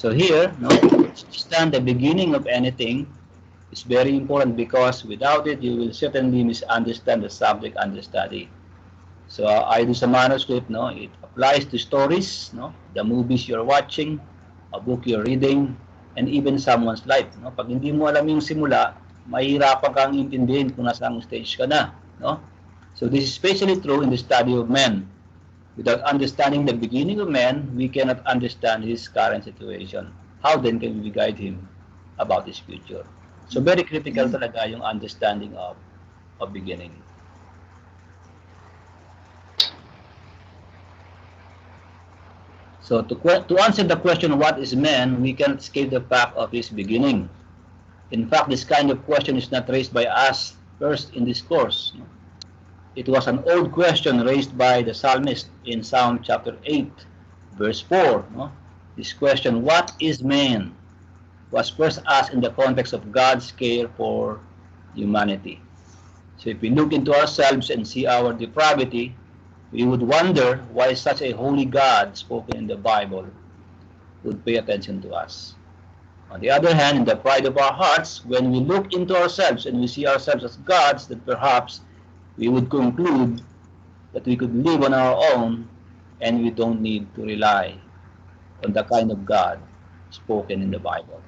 So here, no, to understand the beginning of anything is very important because without it, you will certainly misunderstand the subject under study. So I do sa manuscript, no, it applies to stories, no, the movies you're watching, a book you're reading, and even someone's life. No? Pag hindi mo alam yung simula, mahirapan kang intindihin kung nasa stage ka na. No? So this is especially true in the study of men. Without understanding the beginning of man, we cannot understand his current situation. How then can we guide him about his future? So very critical talaga yung understanding of beginning. So to answer the question, what is man, we cannot escape the fact of his beginning. In fact, this kind of question is not raised by us first in this course. It was an old question raised by the psalmist in Psalm chapter 8, verse 4. No? This question, what is man, was first asked in the context of God's care for humanity. So if we look into ourselves and see our depravity, we would wonder why such a holy God spoken in the Bible would pay attention to us. On the other hand, in the pride of our hearts, when we look into ourselves and we see ourselves as gods, then perhaps we would conclude that we could live on our own and we don't need to rely on the kind of God spoken in the Bible.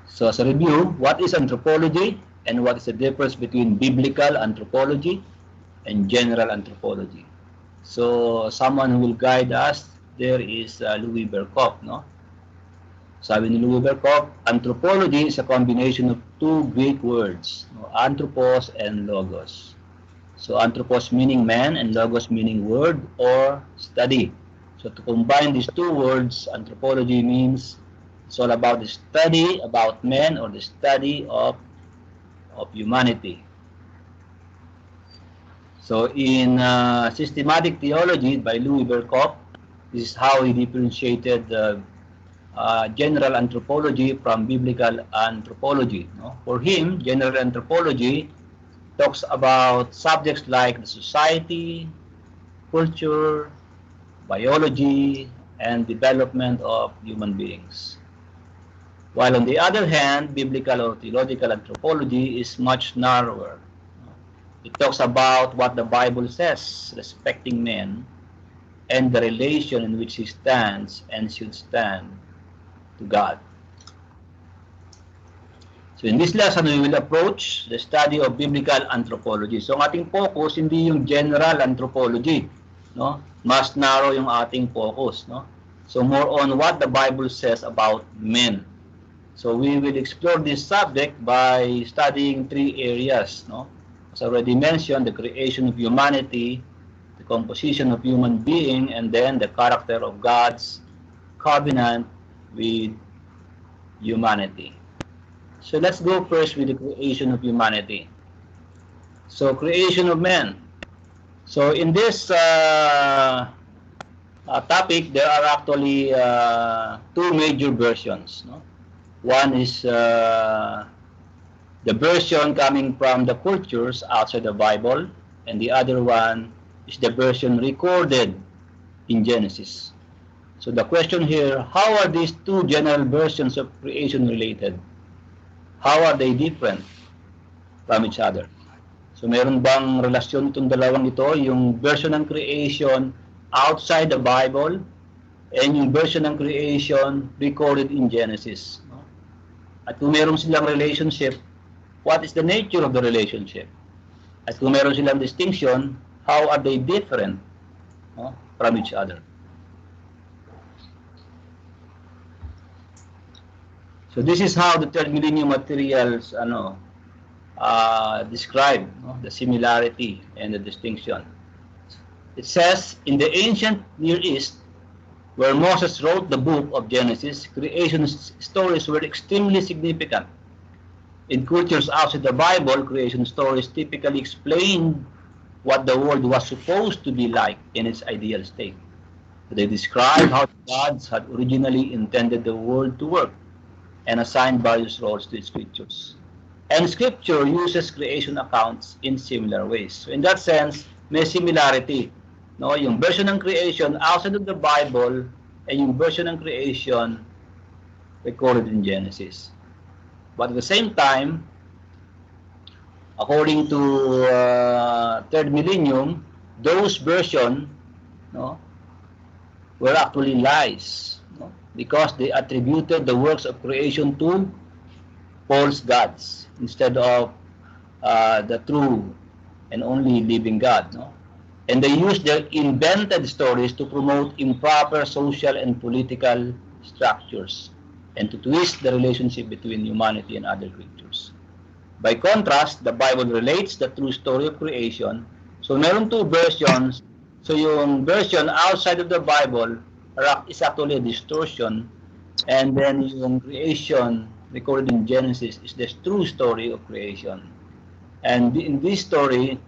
So as a review, what is anthropology and what is the difference between biblical anthropology and general anthropology? So someone who will guide us there is Louis Berkhof, no? Sabi ni Louis Berkhof, anthropology is a combination of two Greek words, no? Anthropos and logos. So anthropos meaning man and logos meaning word or study. So to combine these two words, anthropology means it's all about the study about men or the study of humanity. So in Systematic Theology by Louis Berkhof, this is how he differentiated general anthropology from biblical anthropology. No? For him, general anthropology talks about subjects like the society, culture, biology, and development of human beings. While on the other hand, biblical or theological anthropology is much narrower. It talks about what the Bible says respecting men and the relation in which he stands and should stand to God. So in this lesson, we will approach the study of biblical anthropology. So ang ating focus, hindi yung general anthropology. No? Mas narrow yung ating focus. No? So more on what the Bible says about men. So we will explore this subject by studying three areas. No? As already mentioned, the creation of humanity, the composition of human being, and then the character of God's covenant with humanity. So let's go first with the creation of humanity. So creation of man. So in this topic, there are actually two major versions. No? One is the version coming from the cultures outside the Bible, and the other one is the version recorded in Genesis. So the question here, how are these two general versions of creation related? How are they different from each other? So meron bang relasyon itong dalawang ito, yung version ng creation outside the Bible and yung version ng creation recorded in Genesis? No? At kung meron silang relationship, what is the nature of the relationship? At kung meron silang distinction, how are they different, no, from each other? So this is how the third millennium materials describe, no, the similarity and the distinction. It says, in the ancient Near East, where Moses wrote the book of Genesis, creation stories were extremely significant. In cultures outside the Bible, creation stories typically explained what the world was supposed to be like in its ideal state. They describe how the gods had originally intended the world to work and assigned various roles to its creatures. And Scripture uses creation accounts in similar ways. So in that sense, may similarity no, yung version ng creation outside of the Bible and yung version ng creation recorded in Genesis. But at the same time, according to third millennium, those versions, no, were actually lies, no, because they attributed the works of creation to false gods instead of the true and only living God, no? And they used their invented stories to promote improper social and political structures and to twist the relationship between humanity and other creatures. By contrast, the Bible relates the true story of creation. So meron two versions. So yung version outside of the Bible is actually a distortion, and then yung creation recorded in Genesis is the true story of creation. And in this story,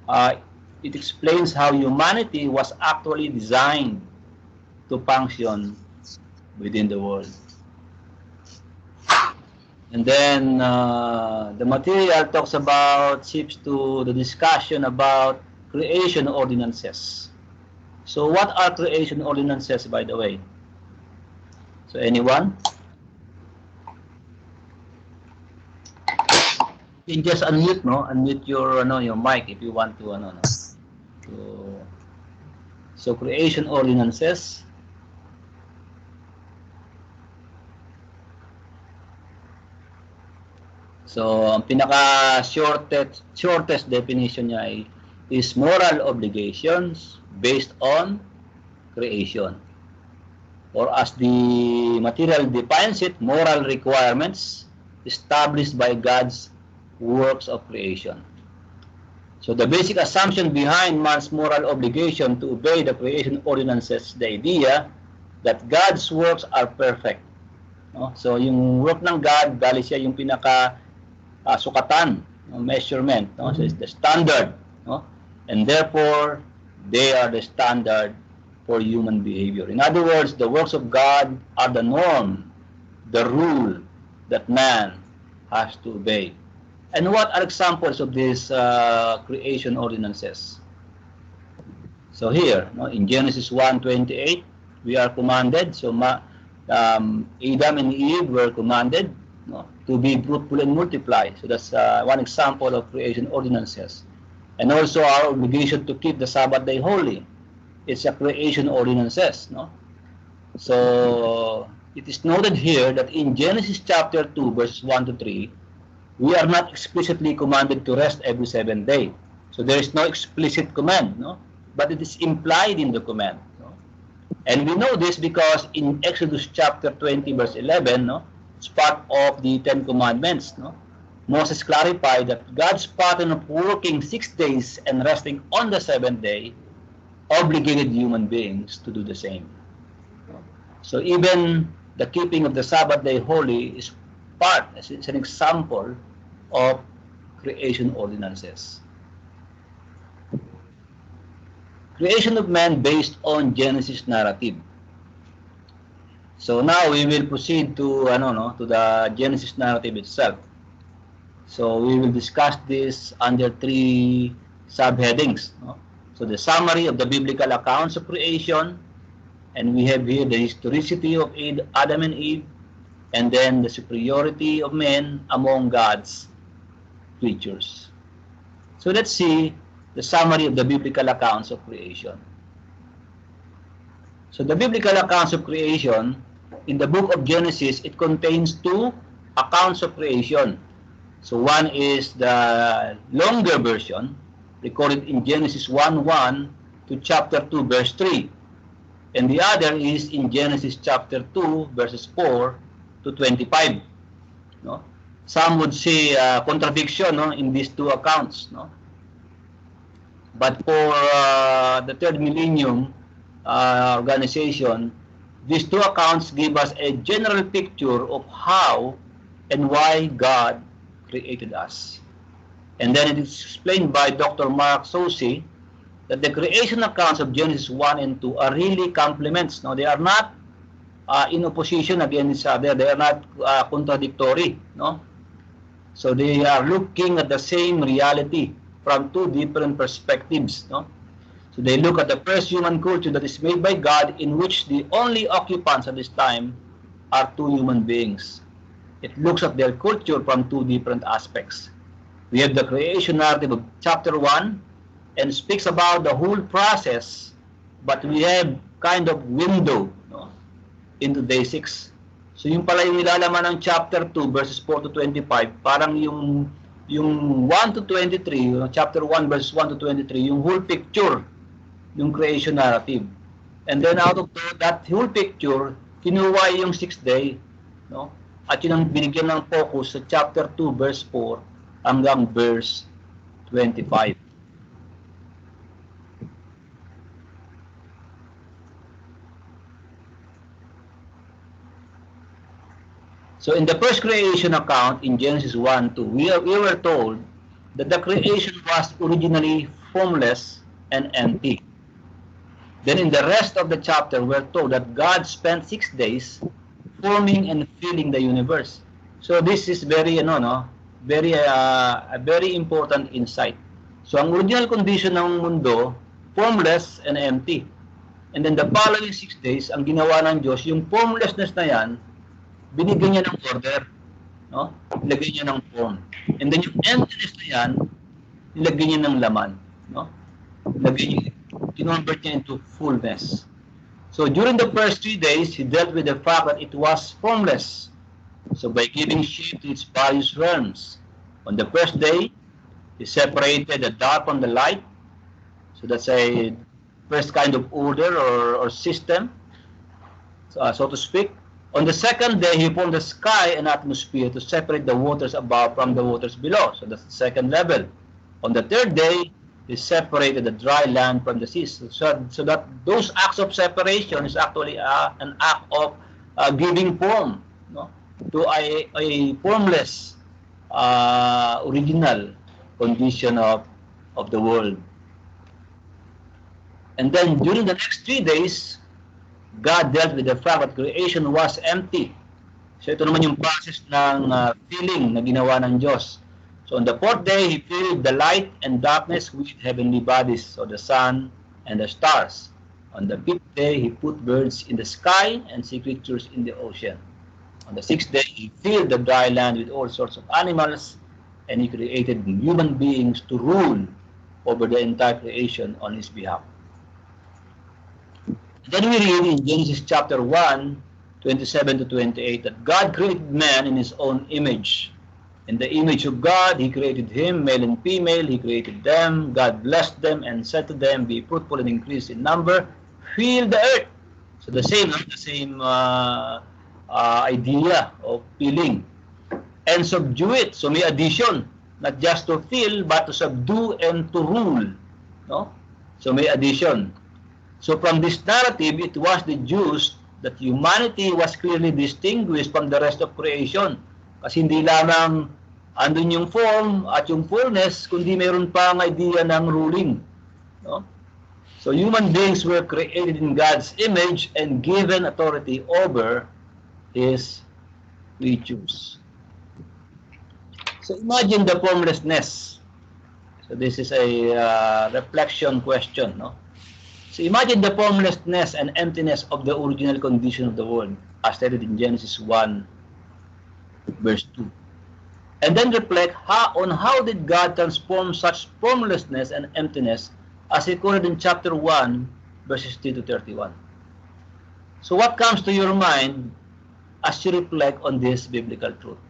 it explains how humanity was actually designed to function within the world. And then the material talks about, shifts to the discussion about creation ordinances. So what are creation ordinances, by the way? So anyone? You can just unmute, no? Unmute your mic if you want to, no? So creation ordinances. So ang pinaka shortest definition niya is moral obligations based on creation. Or as the material defines it, moral requirements established by God's works of creation. So the basic assumption behind man's moral obligation to obey the creation ordinances, the idea that God's works are perfect. No? So yung work ng God, dahil siya yung pinaka sukatan, no? Measurement, no? So it's the standard, no? And therefore they are the standard for human behavior. In other words, the works of God are the norm, the rule that man has to obey. And what are examples of these creation ordinances? So here, no, in Genesis 1:28, we are commanded. So Adam and Eve were commanded, no, to be fruitful and multiply. So that's one example of creation ordinances. And also our obligation to keep the Sabbath day holy. It's a creation ordinances, no? So it is noted here that in Genesis chapter 2, verses 1 to 3, we are not explicitly commanded to rest every seventh day. So there is no explicit command, no? But it is implied in the command, no? And we know this because in Exodus chapter 20, verse 11, no, it's part of the Ten Commandments, no? Moses clarified that God's pattern of working 6 days and resting on the seventh day obligated human beings to do the same. So even the keeping of the Sabbath day holy is it's an example of creation ordinances. Creation of man based on Genesis narrative. So now we will proceed to to the Genesis narrative itself. So we will discuss this under 3 subheadings, no? So the summary of the biblical accounts of creation, and we have here the historicity of Adam and Eve, and then the superiority of men among God's creatures. So let's see the summary of the biblical accounts of creation. So the biblical accounts of creation, in the book of Genesis, it contains 2 accounts of creation. So one is the longer version, recorded in Genesis 1:1 to chapter 2, verse 3. And the other is in Genesis chapter 2, verses 4 to 25. No? Some would say contradiction, no, in these 2 accounts. No? But for the third millennium organization, these 2 accounts give us a general picture of how and why God created us. And then it is explained by Dr. Mark Saucy that the creation accounts of Genesis 1 and 2 are really complements. No? They are not in opposition against each other. They are not contradictory. No? So they are looking at the same reality from 2 different perspectives. No? So So they look at the first human culture that is made by God, in which the only occupants at this time are two human beings. It looks at their culture from two different aspects. We have the creation narrative of chapter 1 and speaks about the whole process, but we have kind of window, no, into day 6. So yung pala yung nilalaman ng chapter 2 verses 4 to 25, parang yung 1 to 23, chapter 1 verses 1 to 23, yung whole picture, yung creation narrative. And then out of that whole picture, kinuha yung 6th day, no? At yun ang binigyan ng focus sa chapter 2 verse 4 hanggang verse 25. So in the first creation account in Genesis 1:2, we were told that the creation was originally formless and empty. Then in the rest of the chapter, we're told that God spent 6 days forming and filling the universe. So this is very, a very important insight. So ang original condition ng mundo, formless and empty. And then the following 6 days, ang ginawa ng Diyos, yung formlessness na yan, binigyan niya ng order, no? Nilagay niya ng form. And then yung emptiness na yan, nilagay niya ng laman, no? Convert niya into fullness. So during the first 3 days, he dealt with the fact that it was formless. So by giving shape to its various realms. On the first day, he separated the dark from the light. So that's a first kind of order or system, so to speak. On the second day, he formed the sky and atmosphere to separate the waters above from the waters below. So that's the second level. On the third day, he separated the dry land from the seas. So that those acts of separation is actually an act of giving form, no, to a formless original condition of the world. And then during the next 3 days, God dealt with the fact that creation was empty. So ito naman yung process ng filling na ginawa ng Diyos. So on the fourth day, he filled the light and darkness with heavenly bodies, so the sun and the stars. On the fifth day, he put birds in the sky and sea creatures in the ocean. On the sixth day, he filled the dry land with all sorts of animals, and he created human beings to rule over the entire creation on his behalf. Then we read in Genesis chapter 1, 27 to 28, that God created man in his own image. In the image of God, he created him, male and female, he created them. God blessed them and said to them, be fruitful and increase in number, fill the earth. So the same idea of filling. And subdue it. So may addition, not just to fill, but to subdue and to rule. No? So may addition. So from this narrative, it was deduced that humanity was clearly distinguished from the rest of creation. Kasi hindi lamang andun yung form at yung fullness, kundi mayroon pa ang idea ng ruling. No? So human beings were created in God's image and given authority over His creatures. So imagine the formlessness. So this is a reflection question, no? So imagine the formlessness and emptiness of the original condition of the world, as stated in Genesis 1, verse 2. And then reflect on how did God transform such formlessness and emptiness as recorded in chapter 1, verses 3 to 31. So what comes to your mind as you reflect on this biblical truth?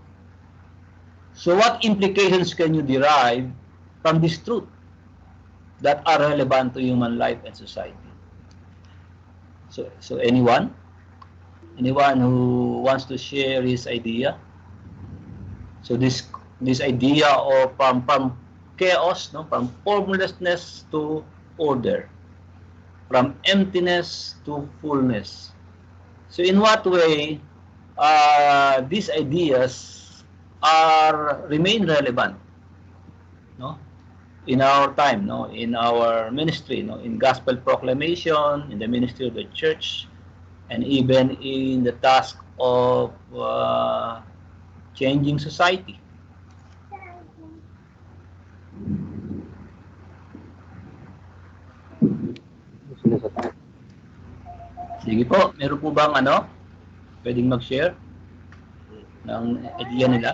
So what implications can you derive from this truth that are relevant to human life and society? So anyone who wants to share his idea? So this idea of from chaos, no, from formlessness to order, from emptiness to fullness. So in what way these ideas remain relevant, no, in our time, no, in our ministry, no, in gospel proclamation, in the ministry of the church, and even in the task of changing society. Sige po, meron po bang pwedeng mag-share ng idea nila?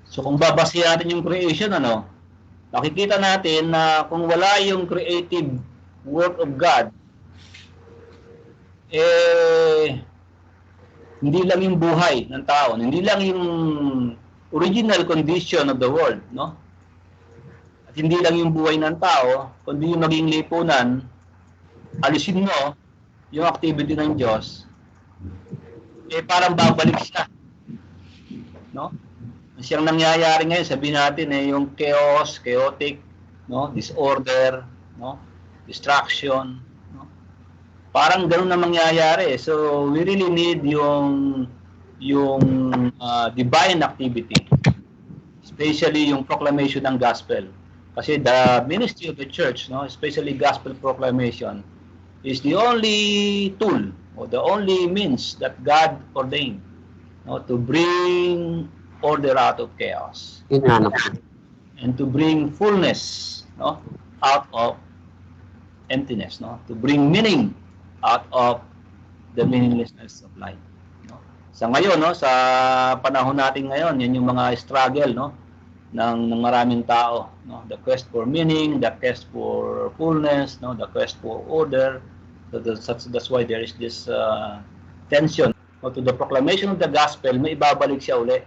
So kung babasihan natin yung creation, makikita natin na kung wala yung creative work of God, hindi lang yung buhay ng tao, hindi lang yung original condition of the world, no? At hindi lang yung buhay ng tao, kundi yung maging lipunan, alisin mo yung activity ng Diyos, parang babalik siya, no? Siyang nangyayari ngayon, sabihin natin yung chaos, chaotic, no, disorder, no, distraction, no. Parang ganoon na mangyayari. So we really need yung divine activity, especially yung proclamation ng gospel. Kasi the ministry of the church, no, especially gospel proclamation, is the only tool or the only means that God ordained, no, to bring order out of chaos and to bring fullness, no, out of emptiness, no, to bring meaning out of the meaninglessness of life, no. Sa ngayon, no, sa panahon natin ngayon, yan yung mga struggle, no, ng maraming tao, no, the quest for meaning, the quest for fullness, no, the quest for order. So that's why there is this tension, no, to the proclamation of the gospel. May ibabalik siya uli,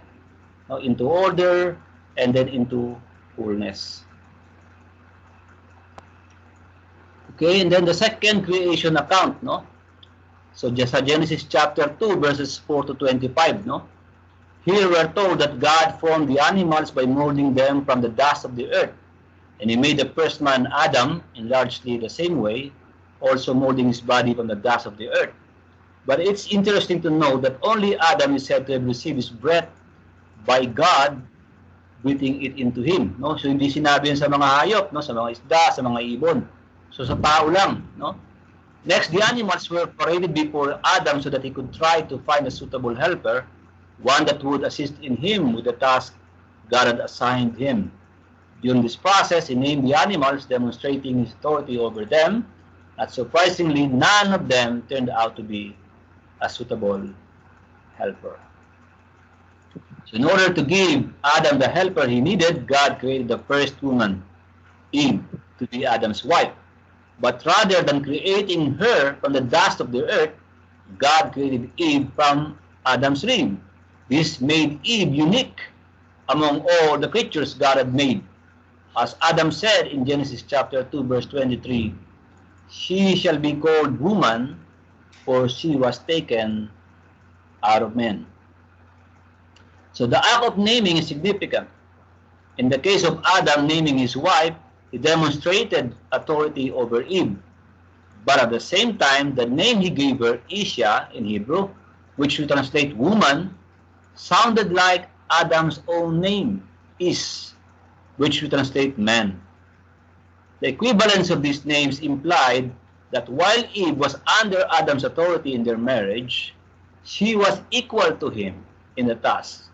no, into order and then into fullness. Okay, and then the second creation account, no? So just Genesis chapter 2 verses 4 to 25, no? Here we're told that God formed the animals by molding them from the dust of the earth. And he made the first man Adam in largely the same way, also molding his body from the dust of the earth. But it's interesting to know that only Adam is said to have received his breath by God breathing it into him, no? So hindi sinabi yan sa mga hayop, no, sa mga isda, sa mga ibon. So sa tao lang, no? Next, the animals were paraded before Adam so that he could try to find a suitable helper, one that would assist in him with the task God had assigned him. During this process, he named the animals, demonstrating his authority over them. Not surprisingly, none of them turned out to be a suitable helper. So in order to give Adam the helper he needed, God created the first woman, Eve, to be Adam's wife. But rather than creating her from the dust of the earth, God created Eve from Adam's rib. This made Eve unique among all the creatures God had made. As Adam said in Genesis chapter 2 verse 23, "She shall be called woman, for she was taken out of men." So the act of naming is significant. In the case of Adam naming his wife, he demonstrated authority over Eve. But at the same time, the name he gave her, Isha in Hebrew, which we translate woman, sounded like Adam's own name, Is, which we translate man. The equivalence of these names implied that while Eve was under Adam's authority in their marriage, she was equal to him in the task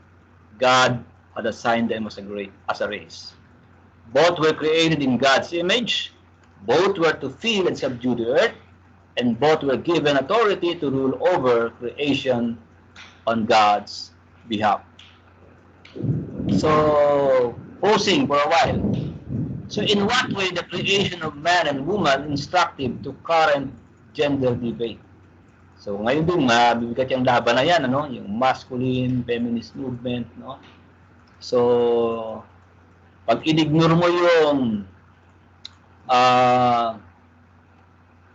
God had assigned them as a race. Both were created in God's image, both were to fill and subdue the earth, and both were given authority to rule over creation on God's behalf. So, pausing for a while. So, in what way the creation of man and woman instructive to current gender debate? So, ngayon din, mabibigat yung laban na yan, yung masculine, feminist movement, no? So, pag in-ignore mo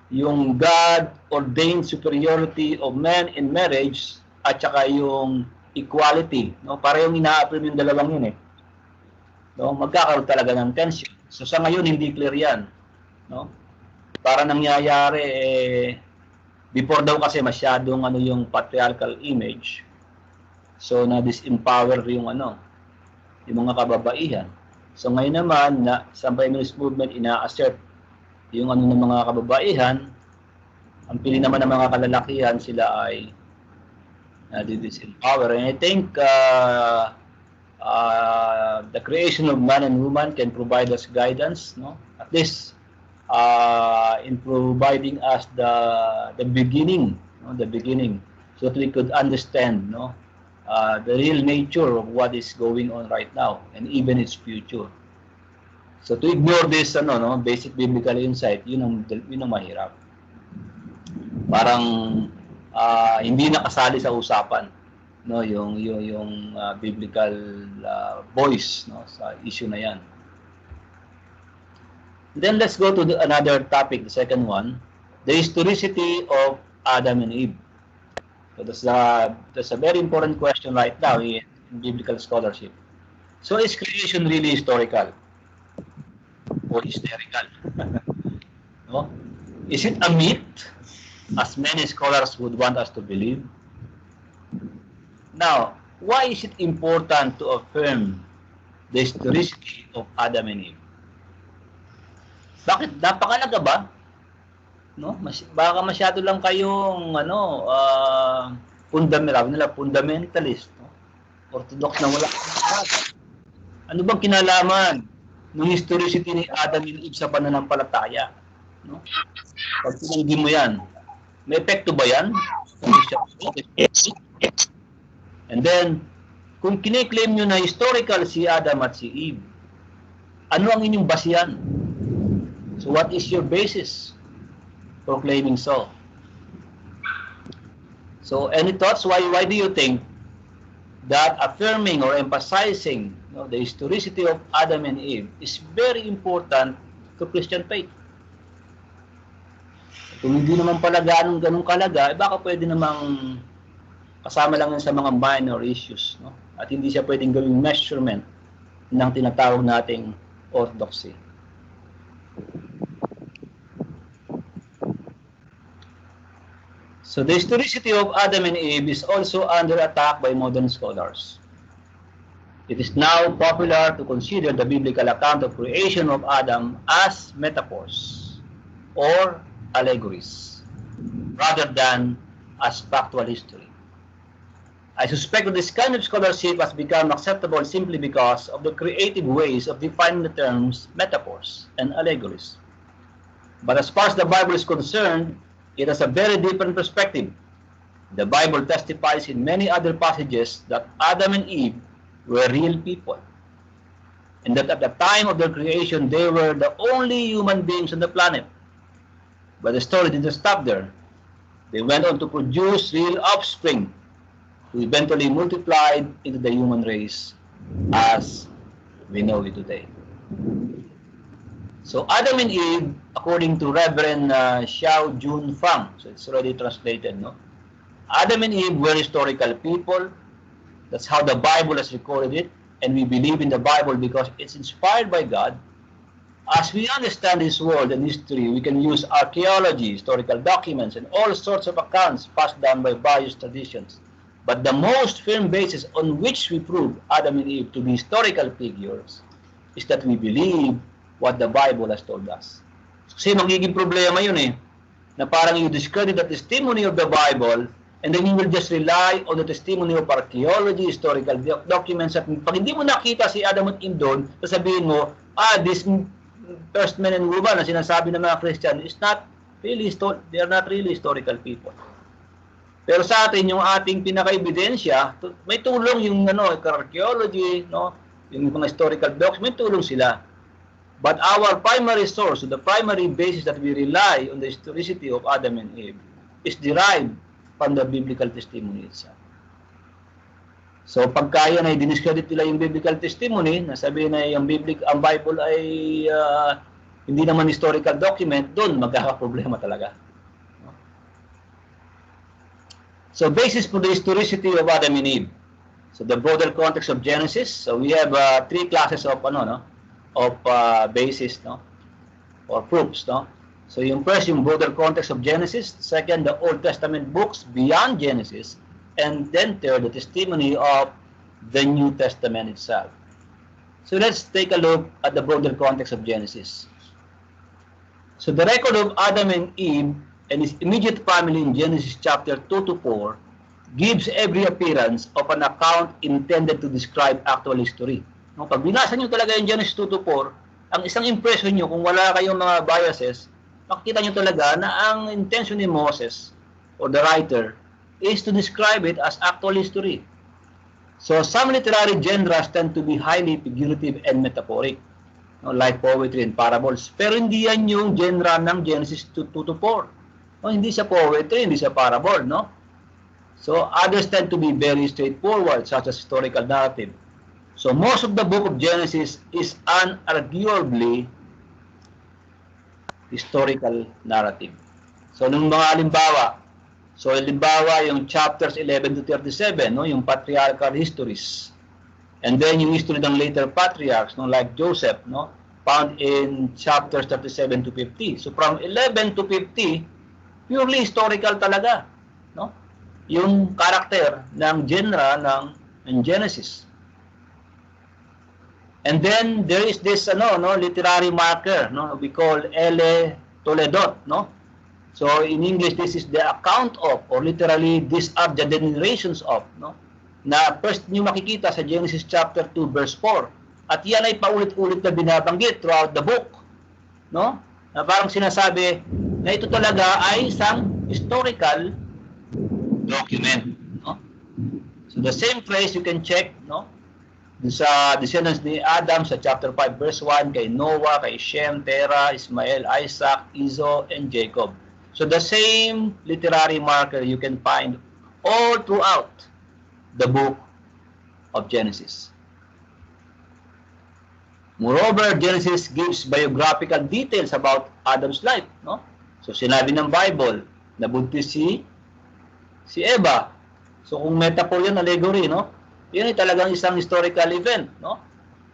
yung God-ordained superiority of man in marriage at saka yung equality, no? Parehong ina-affirm yung dalawang yun, no? Magkakaroon talaga ng tension. So, sa ngayon, hindi clear yan, no? Para nangyayari, before daw kasi masyadong yung patriarchal image, so na-disempower yung mga kababaihan. So ngayon naman, sa feminist movement, ina-assert yung ng mga kababaihan, ang pili naman ng mga kalalakihan, sila ay na-disempower. And I think The creation of man and woman can provide us guidance, no? At least in providing us the beginning, no? The beginning, so that we could understand, no, the real nature of what is going on right now and even its future. So to ignore this, no, basic biblical insight, yun ang mahirap. Parang hindi nakasali sa usapan, no, yung biblical voice, no, sa issue na yan. Then let's go to another topic, the second one, the historicity of Adam and Eve. So that's a very important question right now in biblical scholarship. So is creation really historical or hysterical? No? Is it a myth, as many scholars would want us to believe? Now, why is it important to affirm the historicity of Adam and Eve? Bakit? Napakalaga ba? No? Baka masyado lang kayong fundamentalist, no? Orthodox na wala. Ano bang kinalaman ng historicity ni Adam and Eve sa pananampalataya? No? Pag tinanggi mo yan, may epekto ba yan? Yes. And then, kung kine-claim nyo na historical si Adam at si Eve, ano ang inyong basihan? So what is your basis for claiming so? So any thoughts? Why do you think that affirming or emphasizing, the historicity of Adam and Eve is very important to Christian faith? Kung hindi naman pala ganun kalaga, baka pwede namang kasama lang yan sa mga minor issues, no? At hindi siya pwedeng gawing measurement ng tinatawag nating orthodoxy. So the historicity of Adam and Eve is also under attack by modern scholars. It is now popular to consider the biblical account of creation of Adam as metaphors or allegories, rather than as factual history. I suspect that this kind of scholarship has become acceptable simply because of the creative ways of defining the terms metaphors and allegories. But as far as the Bible is concerned, it has a very different perspective. The Bible testifies in many other passages that Adam and Eve were real people, and that at the time of their creation they were the only human beings on the planet. But the story didn't stop there. They went on to produce real offspring, who eventually multiplied into the human race as we know it today. So Adam and Eve, according to Reverend Xiao Jun Fang, so it's already translated, no? Adam and Eve were historical people. That's how the Bible has recorded it, and we believe in the Bible because it's inspired by God. As we understand this world and history, we can use archaeology, historical documents, and all sorts of accounts passed down by various traditions. But the most firm basis on which we prove Adam and Eve to be historical figures is that we believe what the Bible has told us. Kasi magiging problema yun na parang you discredit the testimony of the Bible and then you will just rely on the testimony of archaeology, historical documents, at pag hindi mo nakita si Adam at Eve doon, sasabihin mo, this first men and women na sinasabi ng mga Christian is not really, they are not really historical people. Pero sa atin, yung ating pinaka-ebidensya, may tulong yung archaeology, no? Yung mga historical documents, may tulong sila. But our primary source, the primary basis that we rely on the historicity of Adam and Eve is derived from the biblical testimony itself. So pagka yan ay diniscredit nila yung biblical testimony, nasabihin na ang Bible ay hindi naman historical document, doon magkakaproblema talaga. So basis for the historicity of Adam and Eve. So the broader context of Genesis. So we have three classes of basis, no, or proofs, no. So yung first, yung broader context of Genesis. Second, the Old Testament books beyond Genesis. And then third, the testimony of the New Testament itself. So let's take a look at the broader context of Genesis. So the record of Adam and Eve and his immediate family in Genesis chapter 2 to 4 gives every appearance of an account intended to describe actual history. No, pag binasa nyo talaga yung Genesis 2 to 4, ang isang impression nyo, kung wala kayong mga biases, makikita nyo talaga na ang intention ni Moses or the writer is to describe it as actual history. So some literary genres tend to be highly figurative and metaphoric, no, like poetry and parables. Pero hindi yan yung genre ng Genesis 2 to 4. No, hindi siya poetry, hindi siya parable, no? So others tend to be very straightforward, such as historical narrative. So most of the book of Genesis is unarguably historical narrative. So nung mga halimbawa, yung chapters 11 to 37, no, yung patriarchal histories. And then yung history ng later patriarchs, no, like Joseph, no, found in chapters 37 to 50. So from 11 to 50, purely historical talaga, no? Yung karakter ng genre ng Genesis. And then there is this literary marker, no, we call Ele Toledot, no? So in English, this is the account of, or literally these are the generations of, no, na first niyo makikita sa Genesis chapter 2 verse 4. At yan ay paulit-ulit na binabanggit throughout the book, no? Na parang sinasabi na ito talaga ay isang historical document, no? So the same phrase you can check, no, sa descendants ni Adam sa chapter 5 verse 1, kay Noah, kay Shem, Terah, Ismael, Isaac, Esau, and Jacob. So the same literary marker you can find all throughout the book of Genesis. Moreover, Genesis gives biographical details about Adam's life, no? So sinabi ng Bible, nabuntis si Eva. So kung metaphor yun, allegory, no? Yun ay talagang isang historical event, no?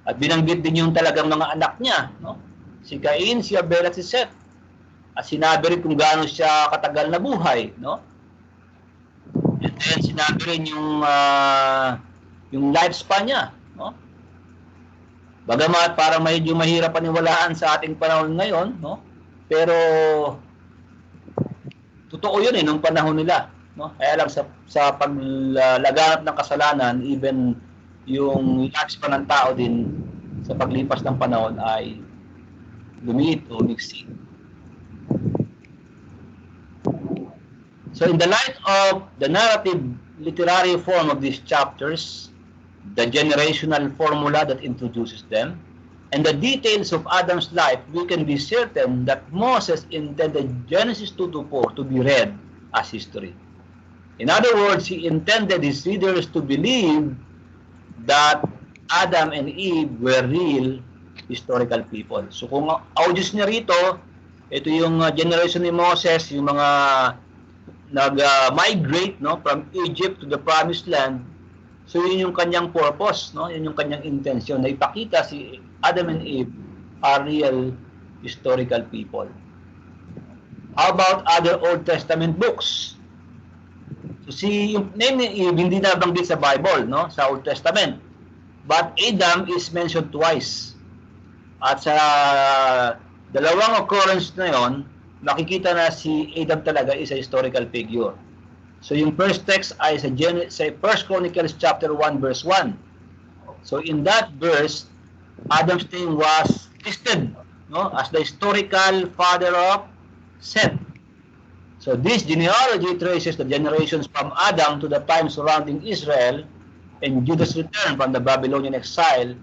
At binanggit din yung talagang mga anak niya, no? Si Cain, si Abel, at si Seth. At sinabi rin kung gaano siya katagal na buhay, no? And then sinabi rin yung lifespan niya, no? Bagamat parang medyo mahirap paniwalaan sa ating panahon ngayon, no? Pero totoo yun nung panahon nila, no? Kaya lang sa paglaganap ng kasalanan, even yung lifespan ng tao din sa paglipas ng panahon ay lumiit o niksi. So in the light of the narrative literary form of these chapters, the generational formula that introduces them, and the details of Adam's life, we can be certain that Moses intended Genesis 2 to 4 to be read as history. In other words, he intended his readers to believe that Adam and Eve were real historical people. So kung audience niya rito, ito yung generation ni Moses, yung mga nag-migrate, no, from Egypt to the Promised Land. So yun yung kanyang purpose, no? Yun yung kanyang intention na ipakita si Adam and Eve are real historical people. How about other Old Testament books? So yung name ni Eve hindi nabanggit sa Bible, no, sa Old Testament. But Adam is mentioned twice. At sa dalawang occurrence na yon, makikita na si Adam talaga is a historical figure. So yung first text ay sa 1 Chronicles chapter 1 verse 1. So in that verse, Adam's name was listed, no, as the historical father of Seth. So this genealogy traces the generations from Adam to the time surrounding Israel and Judah's return from the Babylonian exile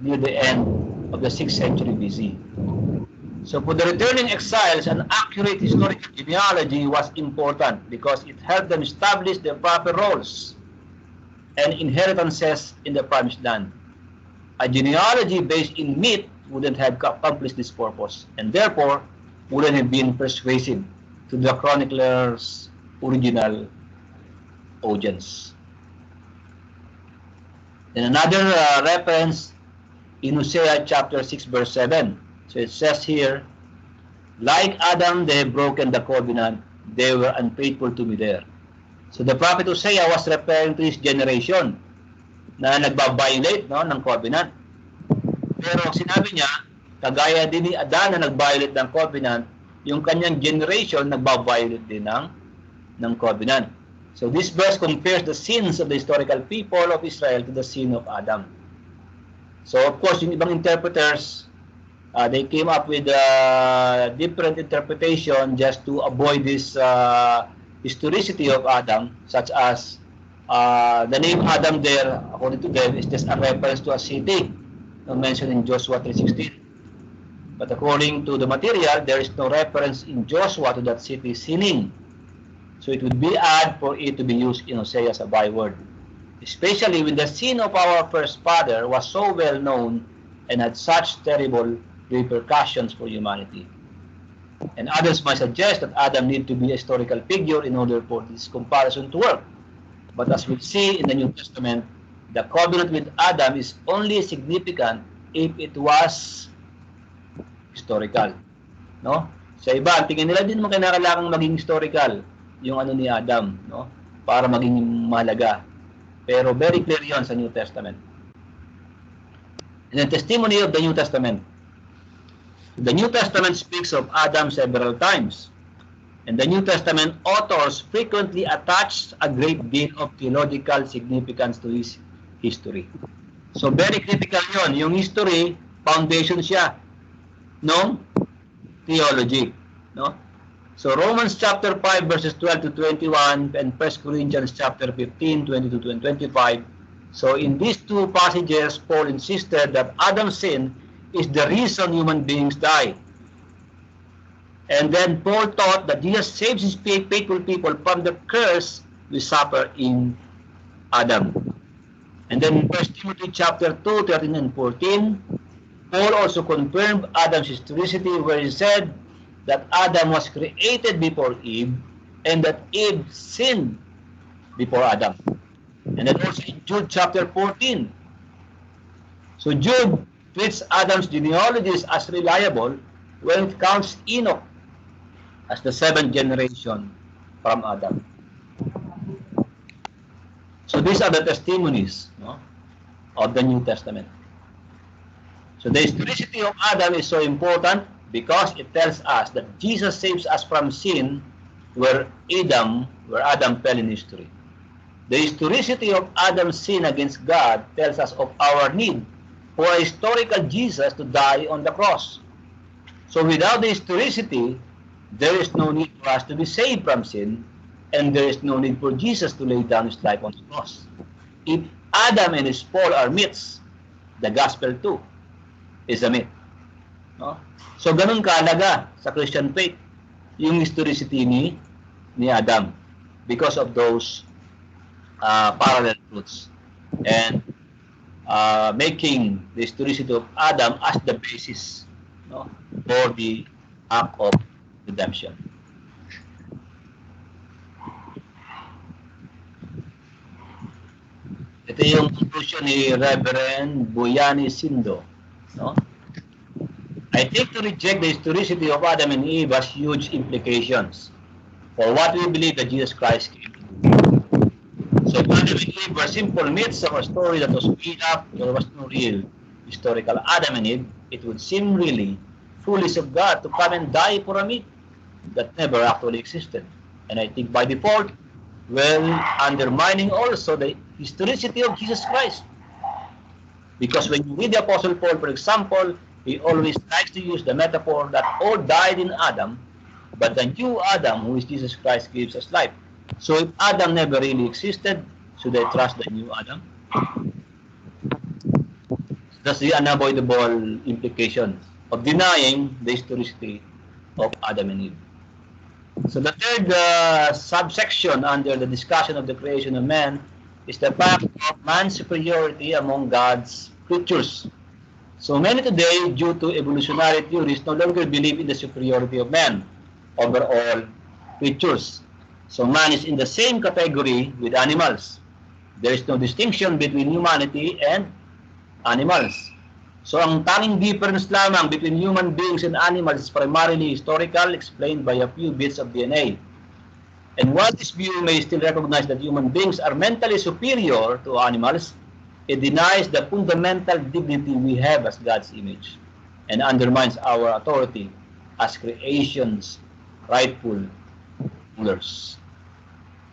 near the end of the 6th century BC. So for the returning exiles, an accurate historical genealogy was important because it helped them establish their proper roles and inheritances in the Promised Land. A genealogy based in myth wouldn't have accomplished this purpose and therefore wouldn't have been persuasive to the chronicler's original audience. Then another reference in Hosea chapter 6 verse 7. So it says here, like Adam, they have broken the covenant. They were unfaithful to me there. So the prophet Hosea was referring to his generation na nagbabiolate, no, ng covenant. Pero sinabi niya, kagaya din ni Adan na nagbiolate ng covenant, yung kanyang generation nagbabiolate din ng covenant. So this verse compares the sins of the historical people of Israel to the sin of Adam. So of course, yung ibang interpreters, they came up with different interpretation just to avoid this historicity of Adam, such as the name Adam there, according to them, is just a reference to a city mentioned in Joshua 3:16. But according to the material, there is no reference in Joshua to that city sinning. So it would be odd for it to be used in Hosea as a byword, especially when the sin of our first father was so well known and had such terrible repercussions for humanity. And others might suggest that Adam needed to be a historical figure in order for this comparison to work. But as we'll see in the New Testament, the covenant with Adam is only significant if it was historical. No? Sa iba, tingin nila din naman kailangan maging historical yung ano ni Adam, no? Para maging mahalaga. Pero very clear yon sa New Testament. And the testimony of the New Testament. The New Testament speaks of Adam several times. And the New Testament authors frequently attach a great deal of theological significance to his history. So very critical yon. Yung history, foundation siya ng theology. No? So Romans chapter 5 verses 12 to 21 and 1 Corinthians chapter 15, 22 to 25. So in these two passages, Paul insisted that Adam's sin is the reason human beings die. And then Paul taught that Jesus saves his faithful people from the curse we suffer in Adam. And then in 1 Timothy chapter 2, 13 and 14, Paul also confirmed Adam's historicity where he said that Adam was created before Eve and that Eve sinned before Adam. And then also in Jude chapter 14. So Jude treats Adam's genealogies as reliable when it counts Enoch as the seventh generation from Adam. So these are the testimonies, no, of the New Testament. So the historicity of Adam is so important because it tells us that Jesus saves us from sin where Adam fell in history. The historicity of Adam's sin against God tells us of our need for a historical Jesus to die on the cross. So without the historicity, there is no need for us to be saved from sin, and there is no need for Jesus to lay down his life on the cross. If Adam and his fall are myths, the gospel too is a myth. No? So ganun kaalaga sa Christian faith yung historicity ni Adam because of those parallel truths and making the historicity of Adam as the basis, no, for the act of redemption. Ito yung conclusion ni Reverend Buyani Sindo. No? I think to reject the historicity of Adam and Eve has huge implications for what we believe that Jesus Christ came to do. So if Adam and Eve were simple myths of a story that was made up, there was no real historical Adam and Eve, it would seem really foolish of God to come and die for a myth that never actually existed. And I think by default, well, undermining also the historicity of Jesus Christ. Because when you read the Apostle Paul, for example, he always likes to use the metaphor that all died in Adam, but the new Adam, who is Jesus Christ, gives us life. So if Adam never really existed, should I trust the new Adam? That's the unavoidable implication of denying the historicity of Adam and Eve. So the third subsection under the discussion of the creation of man is the fact of man's superiority among God's creatures. So many today, due to evolutionary theories, no longer believe in the superiority of man over all creatures. So man is in the same category with animals. There is no distinction between humanity and animals. So ang tanging difference lamang between human beings and animals is primarily historical, explained by a few bits of DNA. And while this view may still recognize that human beings are mentally superior to animals, it denies the fundamental dignity we have as God's image and undermines our authority as creation's rightful rulers.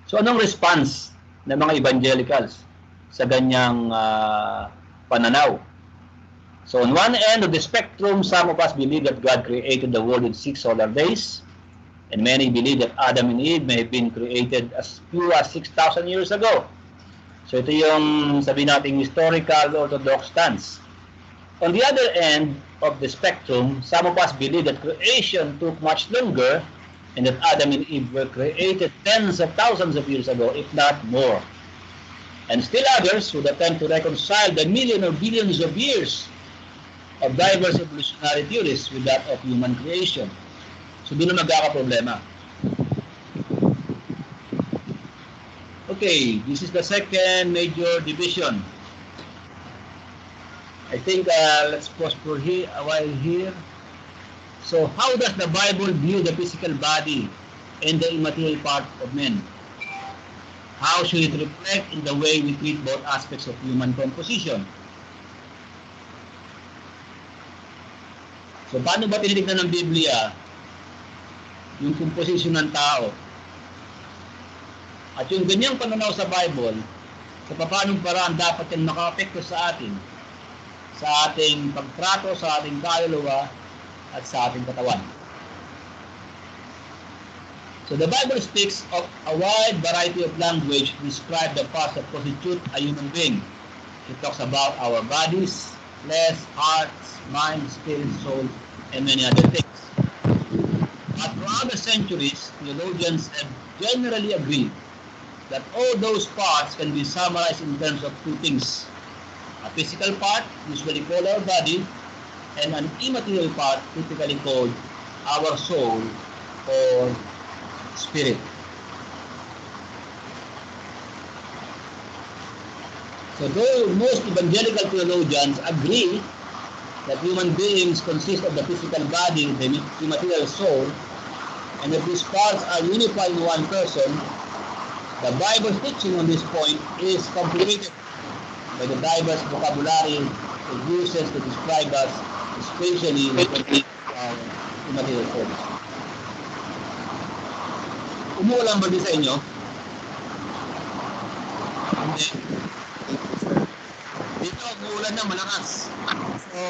So anong response ng mga evangelicals sa ganyang pananaw? So on one end of the spectrum, some of us believe that God created the world in 6 solar days, and many believe that Adam and Eve may have been created as few as 6,000 years ago. So ito yung sabihin natin historical orthodox stance. On the other end of the spectrum, some of us believe that creation took much longer and that Adam and Eve were created tens of thousands of years ago, if not more. And still others would attempt to reconcile the million or billions of years of diverse evolutionary theories with that of human creation. So doon na magkakaproblema. Okay, this is the second major division. I think let's pause for here a while here. So how does the Bible view the physical body and the immaterial part of men? How should it reflect in the way we treat both aspects of human composition? So paano ba tinitignan ng Biblia yung composition ng tao? At yung ganyang pananaw sa Bible, sa paanong paraan dapat yan maka-apekto sa atin, sa ating pagtrato, sa ating kaluluwa, at sa ating katawan. So the Bible speaks of a wide variety of language to describe the parts that constitute a human being. It talks about our bodies, flesh, hearts, mind, spirit, soul, and many other things. But throughout the centuries, theologians have generally agreed that all those parts can be summarized in terms of two things. A physical part, usually called our body, and an immaterial part, typically called our soul or spirit. So though most evangelical theologians agree that human beings consist of the physical body, the immaterial soul, and that these parts are unified in one person, the Bible's teaching on this point is complicated by the diverse vocabulary it uses to describe us, especially immaterial souls. Umuulan ba din sa inyo? Hindi. Dito, umuulan na malakas. So,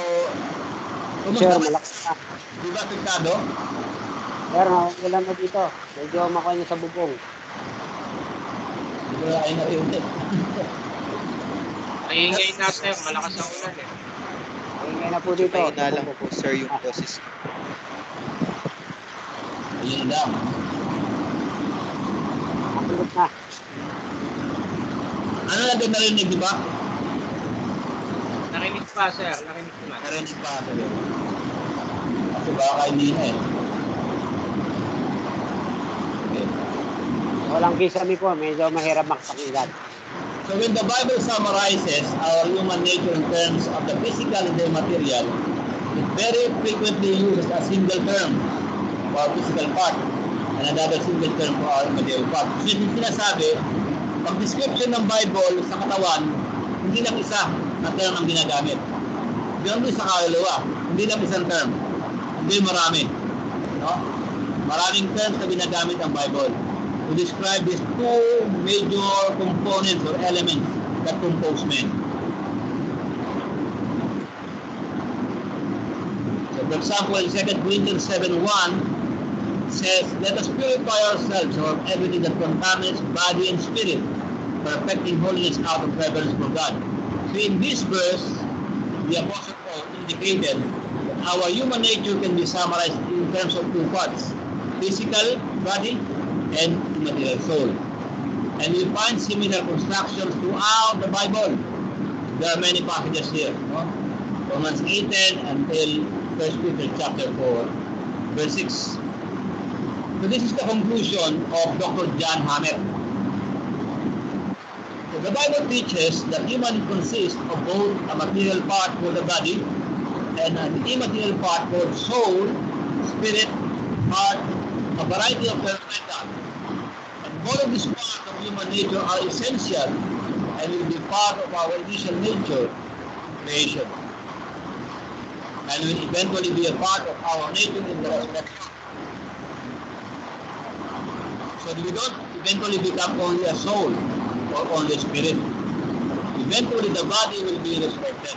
Sir, malakas na. Di ba apektado? Sir, ulan na dito. Medyo makuha niya sa bubong. Di ba ay narinig? Maingay na sir, malakas ang ulan eh. Ingay na po dito. Mahina lang po sir yung boses. Ayun lang. Makulot na. Ano na din narinig, di ba? Narinig pa sir, narinig ko na. Narinig pa ako. Kasi baka hindi na eh. Okay. Walang kisame po. Medyo mahirap makapakinggan. So when the Bible summarizes our human nature in terms of the physical and the material, it very frequently uses a single term for our physical part and another single term for our material part. So yung sinasabi, pag description ng Bible sa katawan, hindi lang isa na term ang ginagamit. Ganun din sa kaluluwa, hindi lang isang term, hindi marami. No? Maraming terms na ginagamit ang Bible to describe these two major components or elements that compose men. So for example, in 2 Corinthians 7:1 says, "Let us purify ourselves of everything that contaminates body and spirit, perfecting holiness out of reverence for God." So in this verse, the Apostle Paul indicated that our human nature can be summarized in terms of two parts: physical body and immaterial soul. And we find similar constructions throughout the Bible. There are many passages here. No? Romans 8:10 until 1 Peter chapter 4, verse 6. So this is the conclusion of Dr. John Hammett. So the Bible teaches that human consists of both a material part called the body and an immaterial part called soul, spirit, heart, a variety of terms like that. And all of these parts of human nature are essential and will be part of our initial nature, creation. And will eventually be a part of our nature in the resurrection. So eventually become only a soul or only a spirit. Eventually, the body will be resurrected.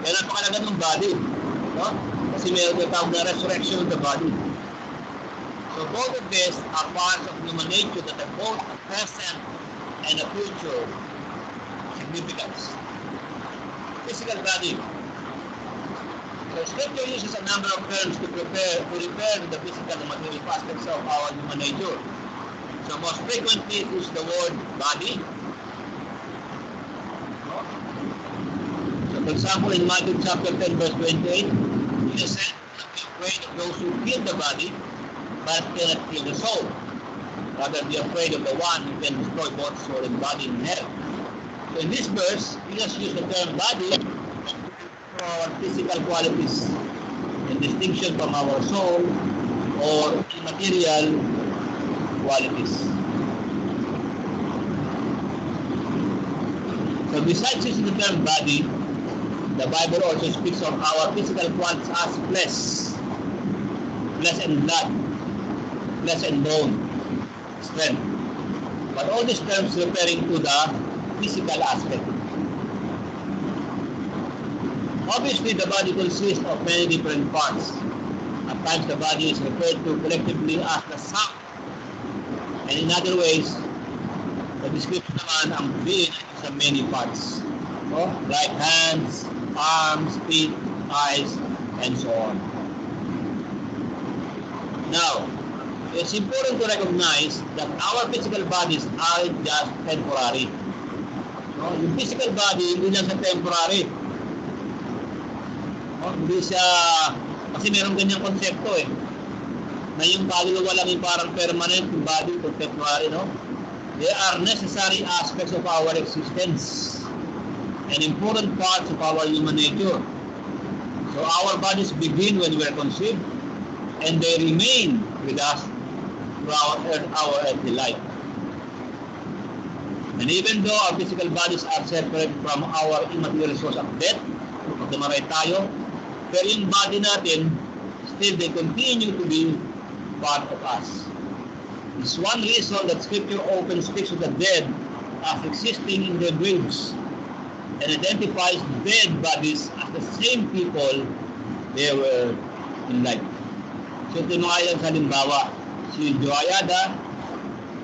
Kaya napakalaga ng body. No? Kasi mayroon na tawag na resurrection of the body. So both of these are parts of human nature that have both a present and a future significance. Physical body. So Scripture uses a number of terms to refer to the physical and material aspects of our human nature. So most frequently it is the word body. So for example, in Matthew chapter 10 verse 28, Jesus said, "Not be afraid of those who kill the body, but cannot kill the soul. Rather be afraid of the one who can destroy both soul and body in hell." So in this verse, Jesus used the term body for our physical qualities in distinction from our soul or immaterial qualities. So besides using the term body, the Bible also speaks of our physical qualities as flesh and blood, flesh and bone, strength. But all these terms referring to the physical aspect. Obviously, the body consists of many different parts. At times, the body is referred to collectively as the sum. And in other ways, the description naman ang being is of many parts. Like hands, arms, feet, eyes, and so on. Now, it's important to recognize that our physical bodies are just temporary. Yung physical body, hindi lang sa temporary. Hindi siya, kasi meron ganyang konsepto na yung kaluluwa lang yung parang permanent, yung body yung temporary, no? They are necessary aspects of our existence and important parts of our human nature. So our bodies begin when we are conceived and they remain with us throughout our earthly life. And even though our physical bodies are separate from our immaterial source of death, pag dumaray tayo, pero yung body natin, still they continue to be part of us. It's one reason that Scripture often speaks of the dead as existing in their graves and identifies dead bodies as the same people they were in life. So ito mga yan sa halimbawa, si Joayada,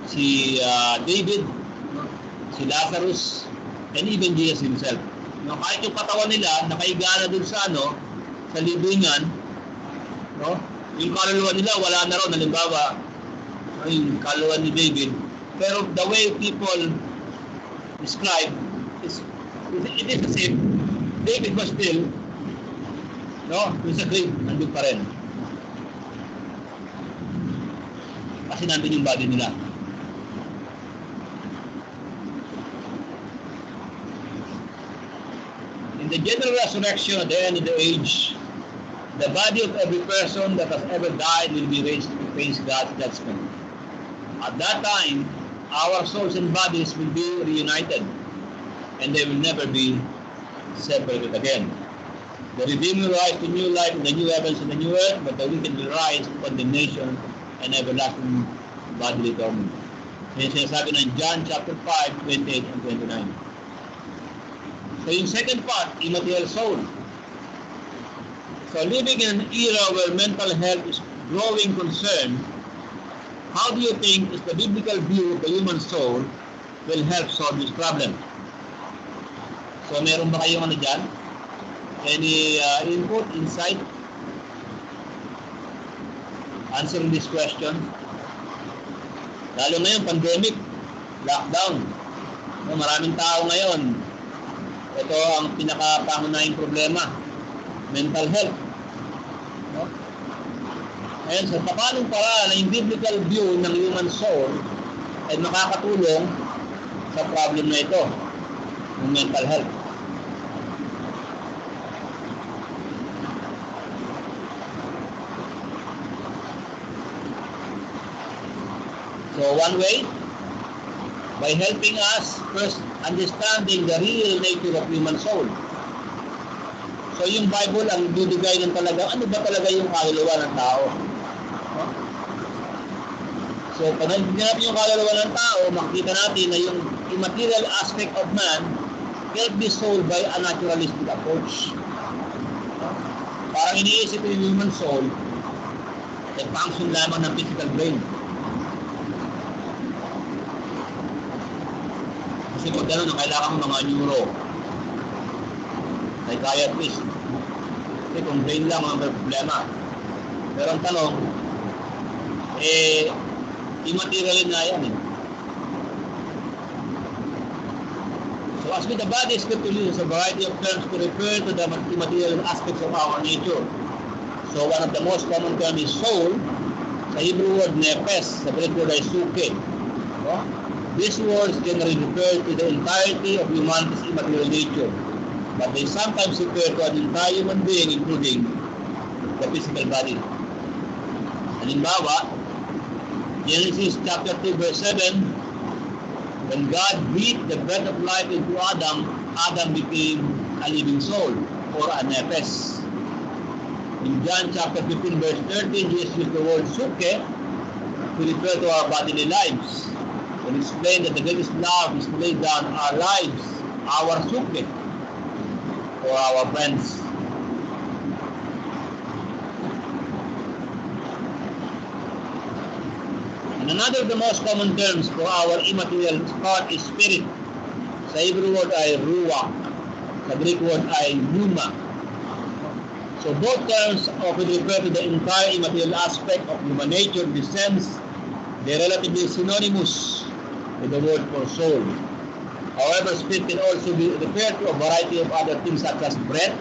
si David, si Lazarus, and even Jesus himself. Kahit yung katawan nila, nakaigala dun sa sa libingan, yung kaluluwa nila, wala na ron, halimbawa, yung kaluluwa ni David. Pero the way people describe, it is the same. David was still, yung sa grave, nandun pa rin. Kasi nandun yung body nila. In the general resurrection at the end of the age, the body of every person that has ever died will be raised to face God's judgment. At that time, our souls and bodies will be reunited, and they will never be separated again. The redeemed will rise to new life in the new heavens and the new earth, but the wicked will rise to condemnation and everlasting bodily torment. Yan sinasabi ng John chapter 5, 28 and 29. So yung second part, immaterial soul. So living in an era where mental health is growing concern, how do you think is the biblical view of the human soul will help solve this problem? So meron ba kayong dyan? Any input, insight? Answering this question? Lalo ngayon, pandemic, lockdown. Maraming tao ngayon. Ito ang pinakapangunahing problema, mental health. Ngayon, sa paanong paraan na yung biblical view ng human soul ay makakatulong sa problem na ito, yung mental health. So one way, by helping us first understanding the real nature of human soul. So yung Bible ang bibigay ng talaga, ano ba talaga yung kaluluwa ng tao? So So, pag nagiging natin yung kaluluwa ng tao, makikita natin na yung immaterial aspect of man cannot be solved by a naturalistic approach. Parang iniisip yung human soul ay function lamang ng physical brain. Kasi pag gano'n, kailangan mga neuro, psychiatrist. Kasi kung brain lang ang problema. Pero ang tanong, immaterial na yan eh. So as with the body, Scripture uses a variety of terms to refer to the immaterial aspects of our nature. So one of the most common terms is soul. Sa Hebrew word nepes, sa Greek word ay suke. So, these words generally refer to the entirety of humanity's immaterial nature. But they sometimes refer to an entire human being, including the physical body. Halimbawa, Genesis chapter 2 verse 7, when God breathed the breath of life into Adam, Adam became a living soul or a nepes. In John chapter 15 verse 13, Jesus used the word suke to refer to our bodily lives and explained that the greatest love is to lay down our lives, our suke, for our friends. And another of the most common terms for our immaterial part is spirit. Sa Hebrew word ay ruach. Sa Greek word ay pneuma. So both terms often refer to the entire immaterial aspect of human nature. In this sense, they're relatively synonymous with the word for soul. However, spirit can also be referred to a variety of other things such as breath,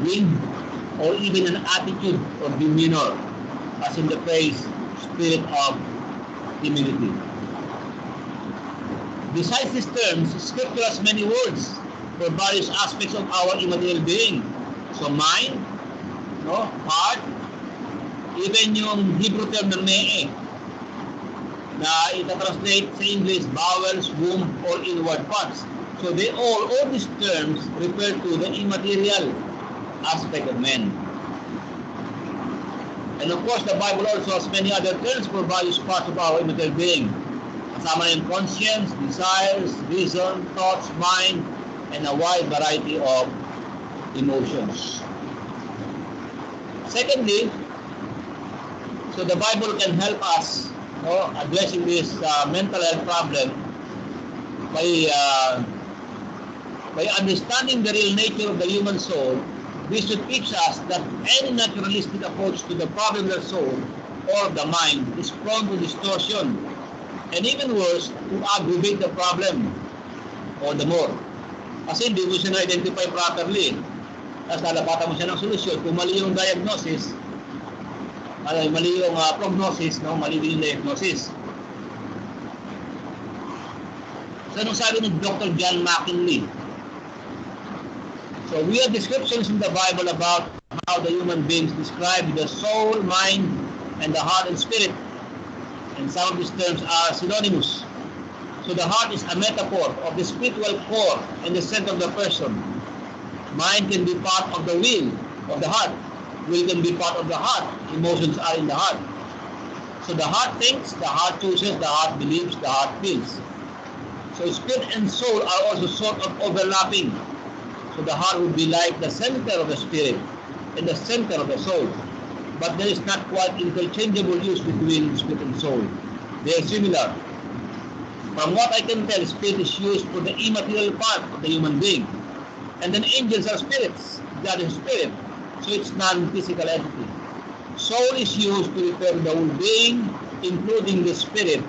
wind, or even an attitude or demeanor, as in the phrase spirit of humility. Besides these terms, Scripture has many words for various aspects of our immaterial being. So mind, heart, even yung Hebrew term na mee, na ita-translate sa English bowels, womb, or inward parts. So all these terms refer to the immaterial aspect of man. And of course, the Bible also has many other terms for various parts of our immaterial being. Kasama na yung conscience, desires, reason, thoughts, mind, and a wide variety of emotions. Secondly, so the Bible can help us addressing this mental health problem by understanding the real nature of the human soul. This should teach us that any naturalistic approach to the problem of the soul or the mind is prone to distortion and even worse, to aggravate the problem or the more. Kasi hindi mo siya na-identify properly. Tapos lalapatan mo siya ng solusyon. Kung mali yung diagnosis, mali yung prognosis, mali din yung diagnosis. So anong sabi ni Dr. John McKinley? So we have descriptions in the Bible about how the human beings describe the soul, mind, and the heart and spirit. And some of these terms are synonymous. So the heart is a metaphor of the spiritual core and the center of the person. Mind can be part of the will of the heart. Will can be part of the heart. Emotions are in the heart. So the heart thinks, the heart chooses, the heart believes, the heart feels. So spirit and soul are also sort of overlapping. So the heart would be like the center of the spirit and the center of the soul. But there is not quite interchangeable use between spirit and soul. They are similar. From what I can tell, spirit is used for the immaterial part of the human being. And then angels are spirits. God is spirit. So it's non-physical entity. Soul is used to refer to the whole being, including the spirit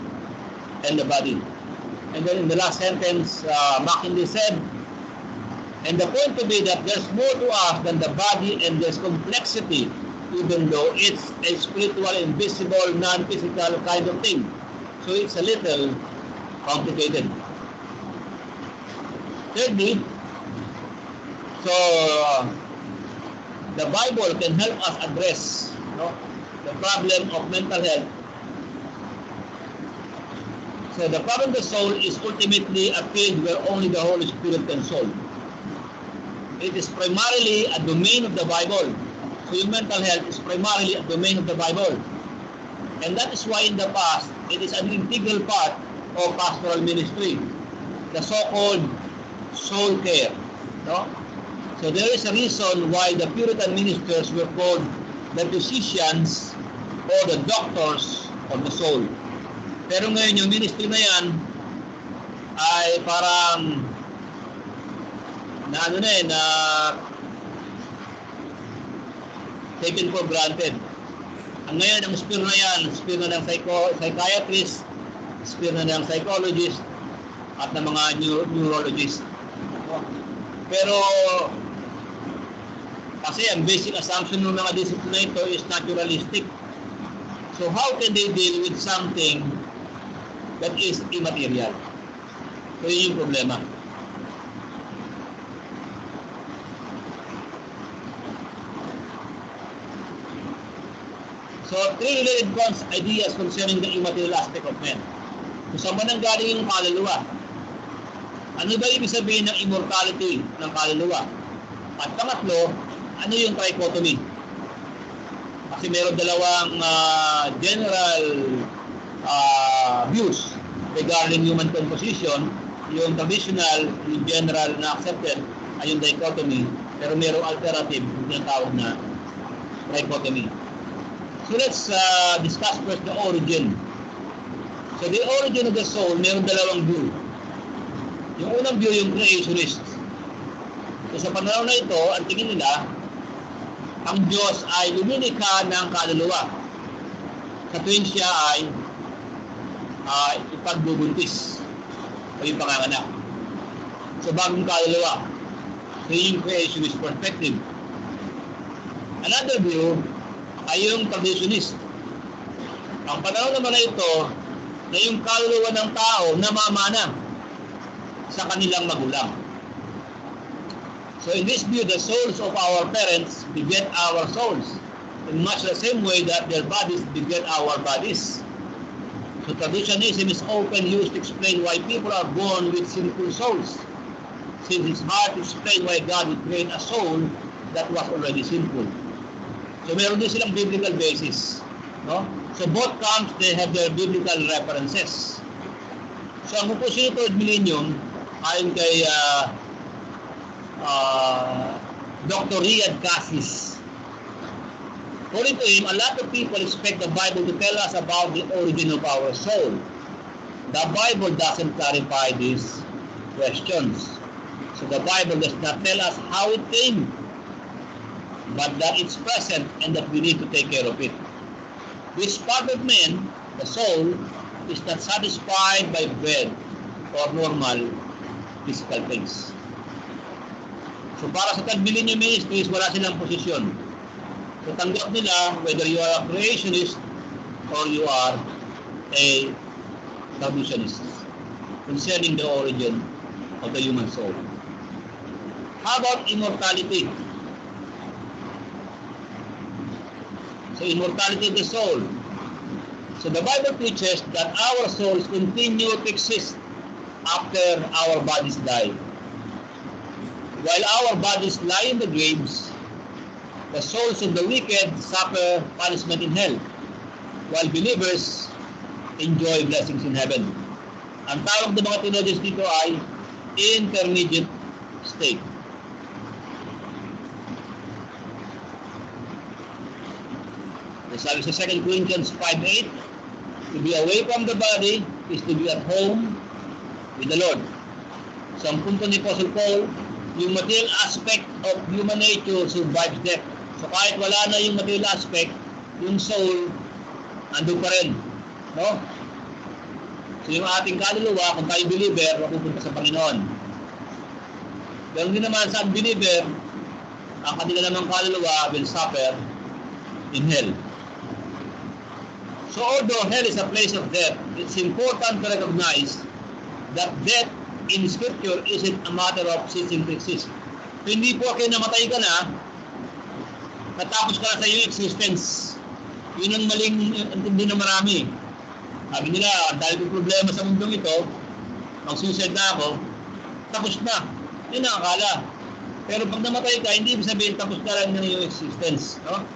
and the body. And then in the last sentence, McKinley said, and the point to be that there's more to us than the body and there's complexity, even though it's a spiritual, invisible, non-physical kind of thing. So it's a little complicated. Thirdly, so the Bible can help us address the problem of mental health. So the problem of the soul is ultimately a field where only the Holy Spirit can solve. It is primarily a domain of the Bible. So your mental health is primarily a domain of the Bible. And that is why in the past, it is an integral part of pastoral ministry, the so-called soul care. No? So there is a reason why the Puritan ministers were called the physicians or the doctors of the soul. Pero ngayon yung ministry na yan ay parang na taken for granted. Ang ngayon, ang sphere na yan, sphere na ng psychiatrist, sphere na ng psychologist, at ng mga neurologist. Pero, kasi ang basic assumption ng mga disiplina ito is naturalistic. So how can they deal with something that is immaterial? So yun yung problema. So, three related ideas concerning the immaterial aspect of men. Kung saan ba nanggaling yung kaluluwa? Ano ba ibig sabihin ng immortality ng kaluluwa? At pangatlo, ano yung trichotomy? Kasi meron dalawang general views regarding human composition. Yung traditional, yung general na accepted ay yung dichotomy. Pero merong alternative, yung tawag na trichotomy. So let's discuss first the origin. So the origin of the soul, meron dalawang view. Yung unang view, yung creationist. So sa panahon na ito, ang tingin nila, ang Diyos ay lumilikha ng kaluluwa. Sa tuwing siya ay ipagbubuntis o yung panganganak. So bagong kaluluwa. So yung creationist perspective. Another view ay yung traditionist. Ang panahon naman na ito na yung kaluluwa ng tao namamana sa kanilang magulang. So in this view, the souls of our parents beget our souls in much the same way that their bodies beget our bodies. So traditionism is often used to explain why people are born with sinful souls, since it's hard to explain why God would create a soul that was already sinful. So meron din silang biblical basis, no? So both camps, they have their biblical references. So ang composition of third millennium, ayon kay Dr. Riyad Cassis, according to him, a lot of people expect the Bible to tell us about the origin of our soul. The Bible doesn't clarify these questions. So the Bible does not tell us how it came, but that it's present and that we need to take care of it. This part of man, the soul, is not satisfied by bread or normal physical things. So para sa third millennium ministries, wala silang posisyon. So tanggap nila whether you are a creationist or you are a traditionist concerning the origin of the human soul. How about immortality? So immortality of the soul. So the Bible teaches that our souls continue to exist after our bodies die. While our bodies lie in the graves, the souls of the wicked suffer punishment in hell, while believers enjoy blessings in heaven. Ang tawag ng mga theologians dito ay intermediate state. Sabi sa 2 Corinthians 5:8, to be away from the body is to be at home with the Lord. So ang punto ni Apostle Paul, yung material aspect of human nature survives death. So kahit wala na yung material aspect, yung soul, andun pa rin. No? So yung ating kaluluwa, kung tayo believer, mapupunta sa Panginoon. Pero hindi naman sa unbeliever, ang kanila namang kaluluwa will suffer in hell. So although hell is a place of death, it's important to recognize that death in Scripture isn't a matter of ceasing to exist. So, hindi po kayo namatay ka na, natapos ka na sa iyong existence. Yun ang maling intindi ng marami. Sabi nila, dahil may problema sa mundong ito, mag-suicide na ako, tapos na. Yun ang akala. Pero pag namatay ka, hindi ibig sabihin tapos ka lang ng iyong existence. No?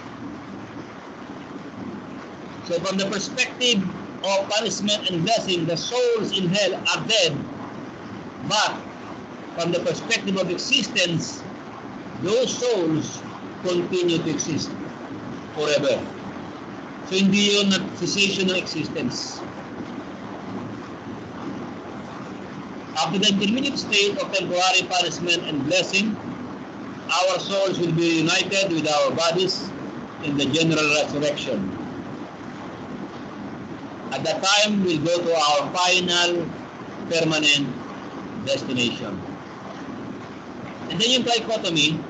So from the perspective of punishment and blessing, the souls in hell are dead. But from the perspective of existence, those souls continue to exist forever. So hindi yun cessation ng existence. After the intermediate state of temporary punishment and blessing, our souls will be united with our bodies in the general resurrection. At that time, we'll go to our final permanent destination. And then yung trichotomy,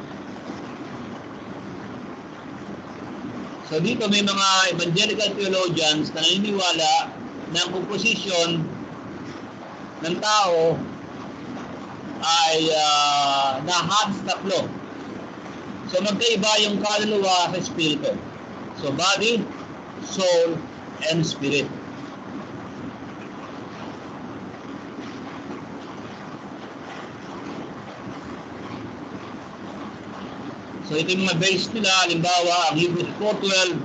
so dito may mga evangelical theologians na naniniwala na ang composition ng tao ay nahad sa tatlo. So magkaiba yung kaluluwa sa espiritu. So body, soul, and spirit. So ito yung mga base nila, halimbawa, ang Hebrews 4:12,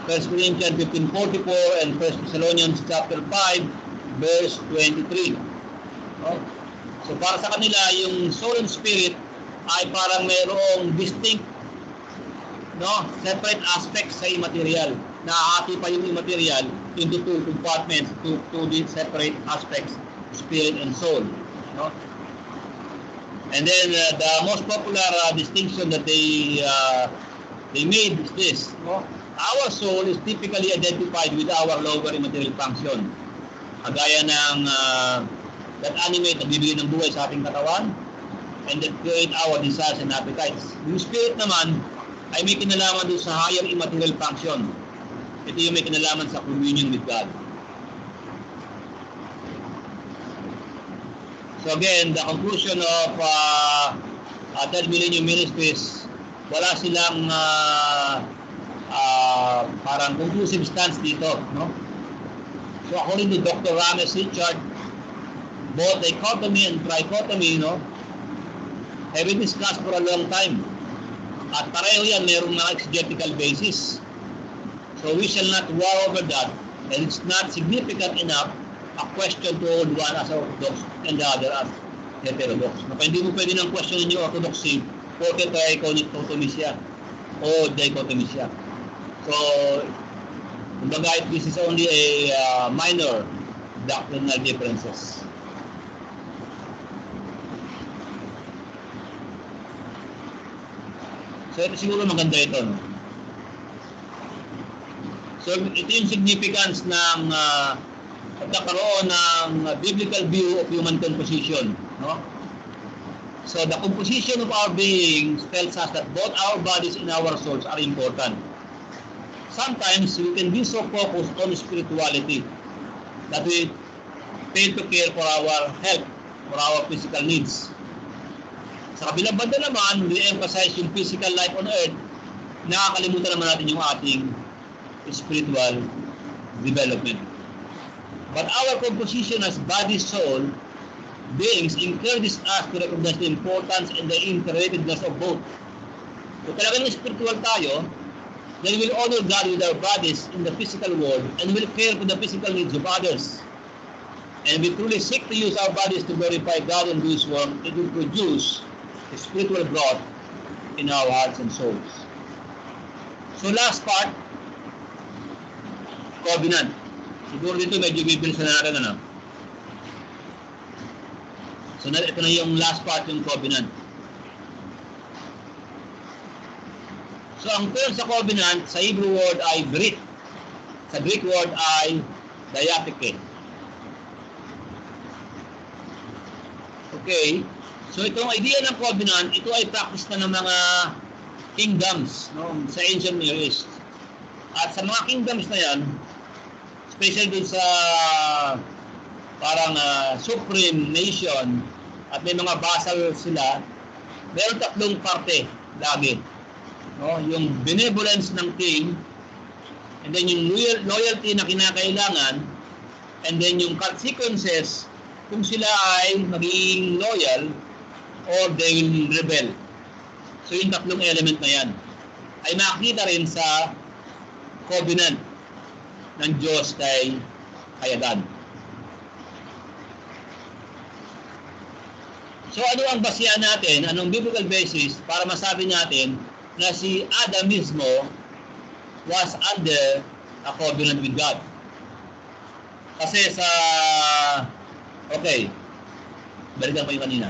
1 Corinthians 15:44, and 1 Thessalonians chapter 5, verse 23. Oh. So para sa kanila, yung soul and spirit ay parang mayroong distinct, separate aspects sa immaterial. Nahahati pa yung immaterial into two compartments, two separate aspects, spirit and soul. And then the most popular distinction that they made is this. Our soul is typically identified with our lower immaterial function. Kagaya ng that animate na bibigyan ng buhay sa ating katawan and that create our desires and appetites. Yung spirit naman ay may kinalaman doon sa higher immaterial function. Ito yung may kinalaman sa communion with God. So again, the conclusion of Third Millennium Ministries, wala silang parang conclusive stance dito. So according to Dr. Rames Richard, both dichotomy and trichotomy have been discussed for a long time. At pareho yan, mayroong mga exegetical basis. So we shall not war over that, and it's not significant enough a question to hold one as orthodox and the other as heterodox. Hindi mo pwede ng questionin yung orthodoxy porque trichotomy siya o dichotomy siya. So, kumbaga, this is only a minor doctrinal differences. So, ito siguro maganda ito. So, ito yung significance ng pagkakaroon ng biblical view of human composition. So the composition of our beings tells us that both our bodies and our souls are important. Sometimes we can be so focused on spirituality that we fail to care for our health, for our physical needs. Sa kabilang banda naman, we emphasize yung physical life on earth, nakakalimutan naman natin yung ating spiritual development. But our composition as body-soul beings encourages us to recognize the importance and the interrelatedness of both. Kung talagang spiritual tayo, then we'll honor God with our bodies in the physical world and will care for the physical needs of others. And we truly seek to use our bodies to glorify God and do His work. It will produce a spiritual growth in our hearts and souls. So last part, covenant. Siguro dito medyo bibilisan natin So ito na yung last part, yung covenant. So ang term sa covenant sa Hebrew word ay brit. Sa Greek word ay diatheke. Okay. So itong idea ng covenant, ito ay practice na ng mga kingdoms sa ancient Near East. At sa mga kingdoms na yan, especially dun sa parang supreme nation at may mga vassal sila, meron tatlong parte lagi. Yung benevolence ng king, and then yung loyalty na kinakailangan, and then yung consequences kung sila ay magiging loyal or they will rebel. So yung tatlong element na yan ay makikita rin sa covenant. ng Diyos kay Adan. So ano ang basihan natin, anong biblical basis para masabi natin na si Adam mismo was under a covenant with God? Kasi sa, okay, balikan ko yung kanina.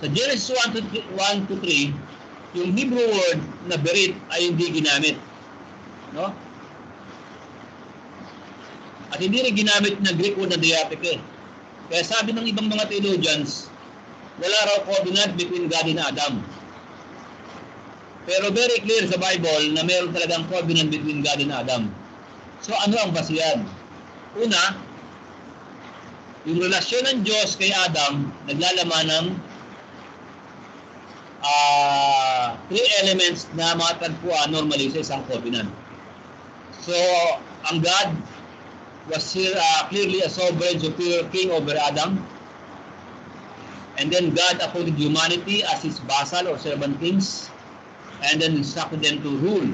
Sa Genesis 1 to 3, yung Hebrew word na berit ay hindi ginamit. No? At hindi rin ginamit na Greek word na diatheke. Kaya sabi ng ibang mga theologians, wala raw covenant between God and Adam. Pero very clear sa Bible na meron talagang covenant between God and Adam. So ano ang basihan? Una, yung relasyon ng Diyos kay Adam naglalaman ng three elements na matagpuan normally sa isang covenant. So, ang God was clearly a sovereign superior king over Adam. And then God appointed humanity as his vassal or servant kings. And then instructed them to rule.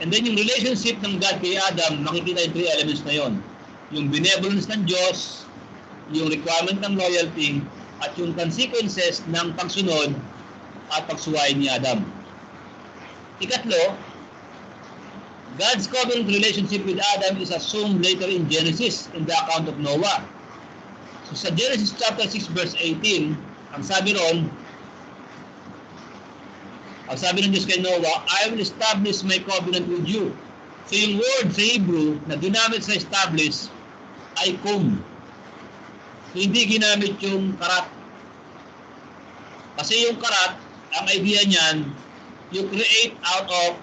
And then yung relationship ng God kay Adam, makikita yung three elements na yon. Yung benevolence ng Diyos, yung requirement ng loyalty, at yung consequences ng pagsunod at pagsuway ni Adam. Ikatlo, God's covenant relationship with Adam is assumed later in Genesis in the account of Noah. So sa Genesis chapter 6 verse 18, ang sabi ng Diyos kay Noah, I will establish my covenant with you. So yung word sa Hebrew na ginamit sa establish ay kum. Hindi ginamit yung karat. Kasi yung karat, ang idea niyan, you create out of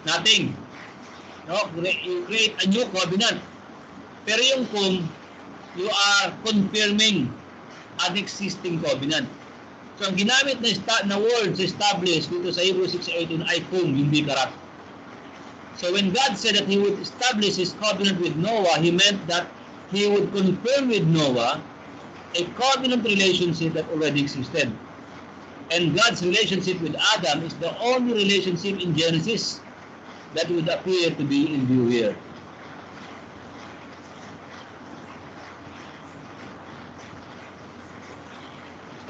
nothing. No? You create a new covenant. Pero yung kum, you are confirming an existing covenant. So ang ginamit na word sa establish dito sa Hebrews 6:18 ay kum, hindi karat. So when God said that He would establish His covenant with Noah, He meant that He would confirm with Noah a covenant relationship that already existed. And God's relationship with Adam is the only relationship in Genesis that would appear to be in view here.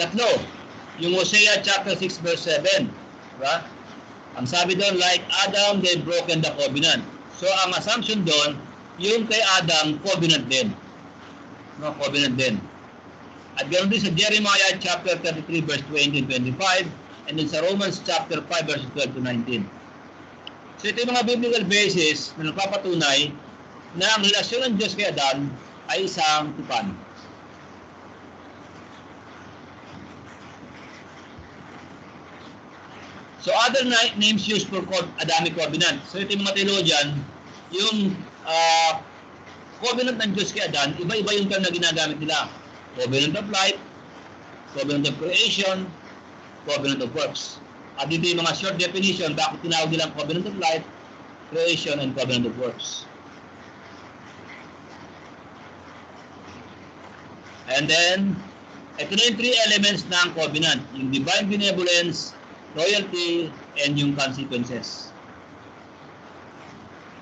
Tatlo, yung Hosea chapter 6 verse 7. Diba? Ang sabi doon, like Adam, they broken the covenant. So ang assumption doon, yung kay Adam, covenant din. No, covenant din. At ganoon din sa Jeremiah chapter 33 verse 20 and 25, and then sa Romans chapter 5 verse 12 to 19. So ito yung mga biblical basis na nagpapatunay na ang relasyon ng Diyos kay Adam ay isang tupan. So other names used for Adamic covenant. So ito yung mga theologian, yung covenant ng Diyos kay Adan, iba-iba yung term na ginagamit nila. Covenant of life, covenant of creation, covenant of works. At dito yung mga short definition, bakit tinawag nilang covenant of life, creation, and covenant of works. And then, ito na yung three elements ng covenant. Yung divine benevolence, loyalty, and yung consequences.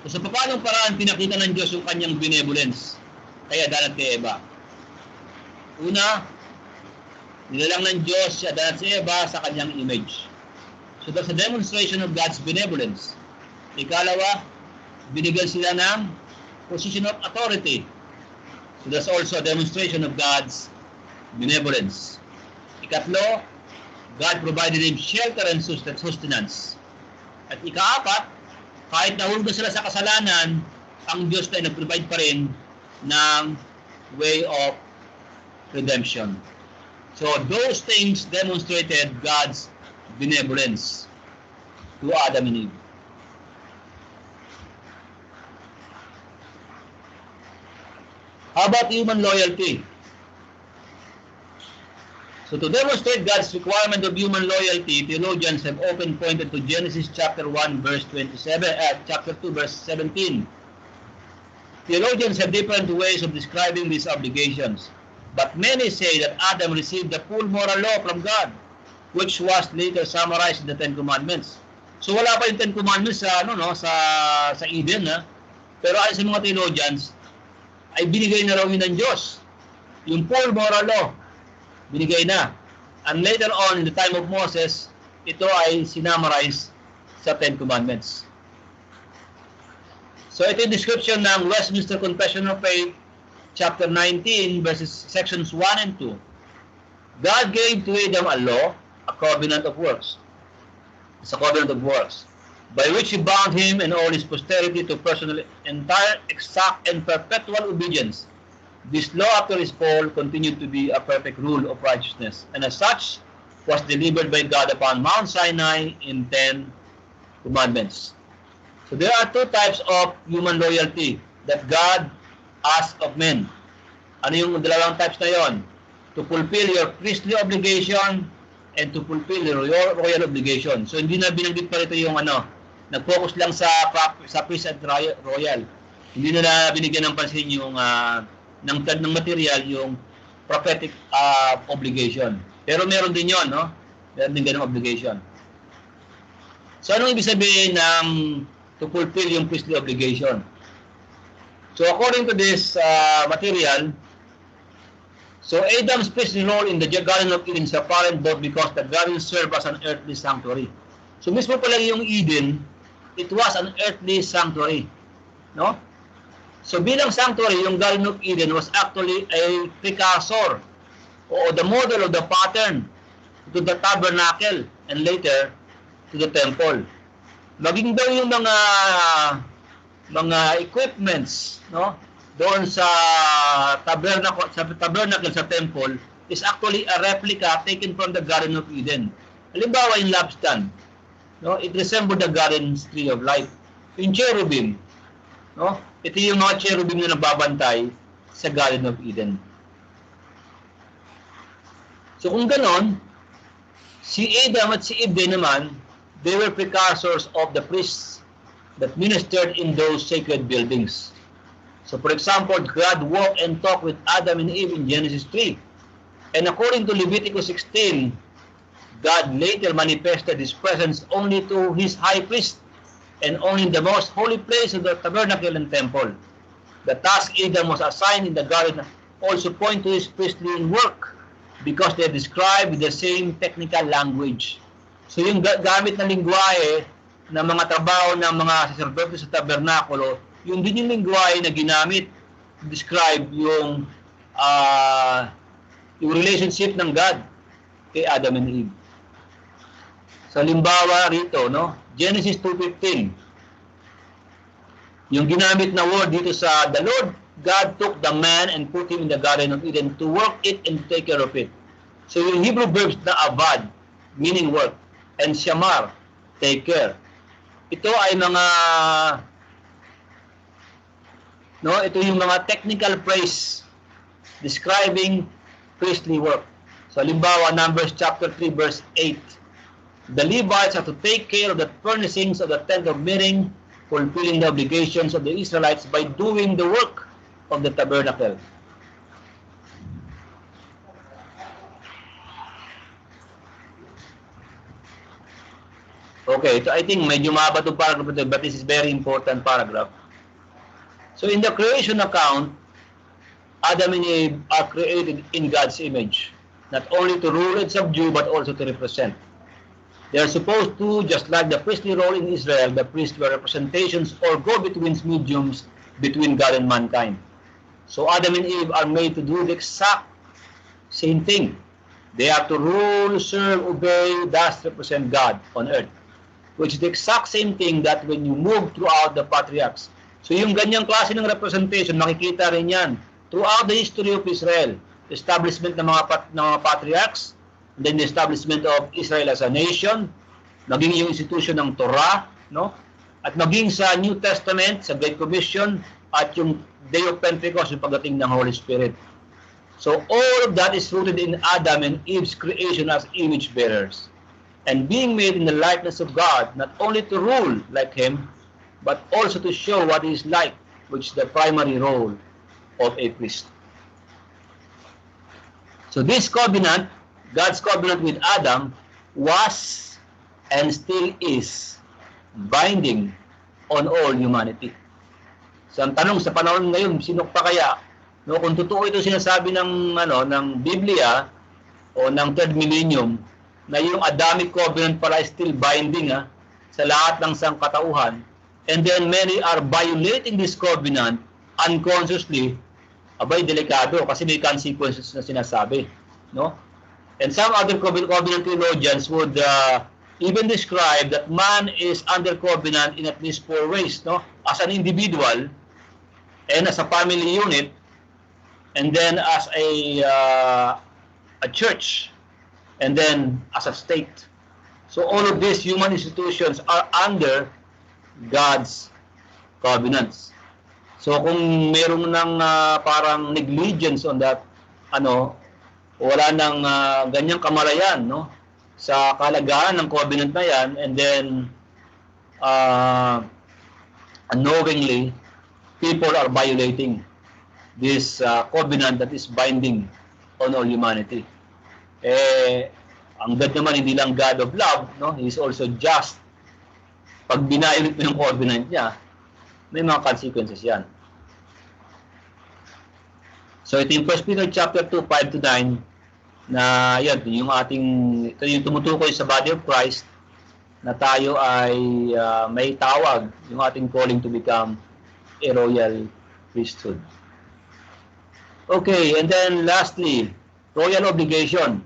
So sa paanong paraan pinakita ng Diyos yung kanyang benevolence kay Adan at kay Eva? Una, nilalang ng Diyos si Adan at si Eva sa kanyang image. So that's a demonstration of God's benevolence. Ikalawa, binigyan sila ng position of authority. So that's also a demonstration of God's benevolence. Ikatlo, God provided him shelter and sustenance. At ikaapat, kahit nahulog na sila sa kasalanan, ang Diyos na nag-provide pa rin ng way of redemption. So those things demonstrated God's benevolence to Adam and Eve. How about human loyalty? So to demonstrate God's requirement of human loyalty, theologians have often pointed to Genesis chapter 1 verse 27, chapter 2 verse 17. Theologians have different ways of describing these obligations, but many say that Adam received the full moral law from God, which was later summarized in the Ten Commandments. So wala pa yung Ten Commandments sa sa Eden, ha. Pero ayon sa mga theologians ay binigay na raw yun ng Diyos. Yung full moral law binigay na. And later on in the time of Moses, ito ay sinamarize sa Ten Commandments. So ito yung description ng Westminster Confession of Faith, chapter 19, sections 1 and 2. God gave to Adam a law, a covenant of works. It's a covenant of works, by which he bound him and all his posterity to personal, entire, exact, and perpetual obedience. This law after his fall continued to be a perfect rule of righteousness, and as such was delivered by God upon Mount Sinai in 10 commandments. So there are two types of human loyalty that God asks of men. Ano yung dalawang types na yon? To fulfill your priestly obligation and to fulfill your royal obligation. So hindi na binanggit pa rito yung nag-focus lang sa priest at royal. Hindi na binigyan ng pansin yung ng material yung prophetic obligation. Pero meron din yon, no? Meron din ganung obligation. So anong ibig sabihin ng to fulfill yung priestly obligation? So according to this material, so Adam's priestly role in the Garden of Eden is apparent both because the garden served as an earthly sanctuary. So mismo pala yung Eden, it was an earthly sanctuary, no? So bilang sanctuary, yung Garden of Eden was actually a precursor o the model of the pattern to the tabernacle and later to the temple. Maging daw yung mga equipments, no, doon sa tabernacle sa temple is actually a replica taken from the Garden of Eden. Halimbawa yung lampstand, no, it resembled the garden tree of life. Yung cherubim, no, ito yung mga cherubim na nagbabantay sa Garden of Eden. So kung ganon, si Adam at si Eve naman, they were precursors of the priests that ministered in those sacred buildings. So for example, God walked and talked with Adam and Eve in Genesis 3. And according to Leviticus 16, God later manifested His presence only to His high priest and only in the most holy place of the tabernacle and temple. The task Adam was assigned in the garden also point to his priestly work because they describe the same technical language. So yung gamit na lingwahe ng mga trabaho ng mga sacerdote sa tabernakulo, yung din yung lingwahe na ginamit to describe yung relationship ng God kay Adam and Eve. So halimbawa rito, no, Genesis 2:15. Yung ginamit na word dito sa the Lord God took the man and put him in the Garden of Eden to work it and take care of it. So yung Hebrew verbs na avad, meaning work, and shamar, take care. Ito ay mga ito yung mga technical phrase describing priestly work. So halimbawa Numbers chapter 3 verse 8. The Levites have to take care of the furnishings of the tent of meeting, fulfilling the obligations of the Israelites by doing the work of the tabernacle. Okay, so I think medyo mahaba itong paragraph ito, but this is very important paragraph. So in the creation account, Adam and Eve are created in God's image, not only to rule and subdue, but also to represent. They are supposed to, just like the priestly role in Israel, the priests were representations or go-between mediums between God and mankind. So Adam and Eve are made to do the exact same thing. They have to rule, serve, obey, thus represent God on earth, which is the exact same thing that when you move throughout the patriarchs. So yung ganyang klase ng representation, makikita rin yan throughout the history of Israel. Establishment ng mga patriarchs, and then the establishment of Israel as a nation, maging yung institution ng Torah, no? At maging sa New Testament, sa Great Commission, at yung Day of Pentecost, yung pagdating ng Holy Spirit. So all of that is rooted in Adam and Eve's creation as image bearers. And being made in the likeness of God, not only to rule like Him, but also to show what He is like, which is the primary role of a priest. So this covenant, God's covenant with Adam, was and still is binding on all humanity. So ang tanong sa panahon ngayon, sino pa kaya? No, kung totoo ito sinasabi ng Biblia o ng third millennium na yung Adamic covenant pala is still binding sa lahat ng sangkatauhan, and then many are violating this covenant unconsciously, abay delikado kasi may consequences na sinasabi, no? And some other covenant theologians would even describe that man is under covenant in at least 4 ways, no? As an individual, and as a family unit, and then as a church, and then as a state. So all of these human institutions are under God's covenants. So kung meron ng parang negligence on that, wala nang ganyang kamalayan, no, sa kalagahan ng covenant na yan, and then unknowingly people are violating this covenant that is binding on all humanity. Ang God naman hindi lang God of love, no? He is also just. Pag binayulit mo yung covenant niya, may mga consequences yan. So ito yung 1 Peter chapter 2, 5 to 9, na yan, ito yung tumutukoy sa body of Christ, na tayo ay may tawag, yung ating calling to become a royal priesthood. Okay, and then lastly, royal obligation.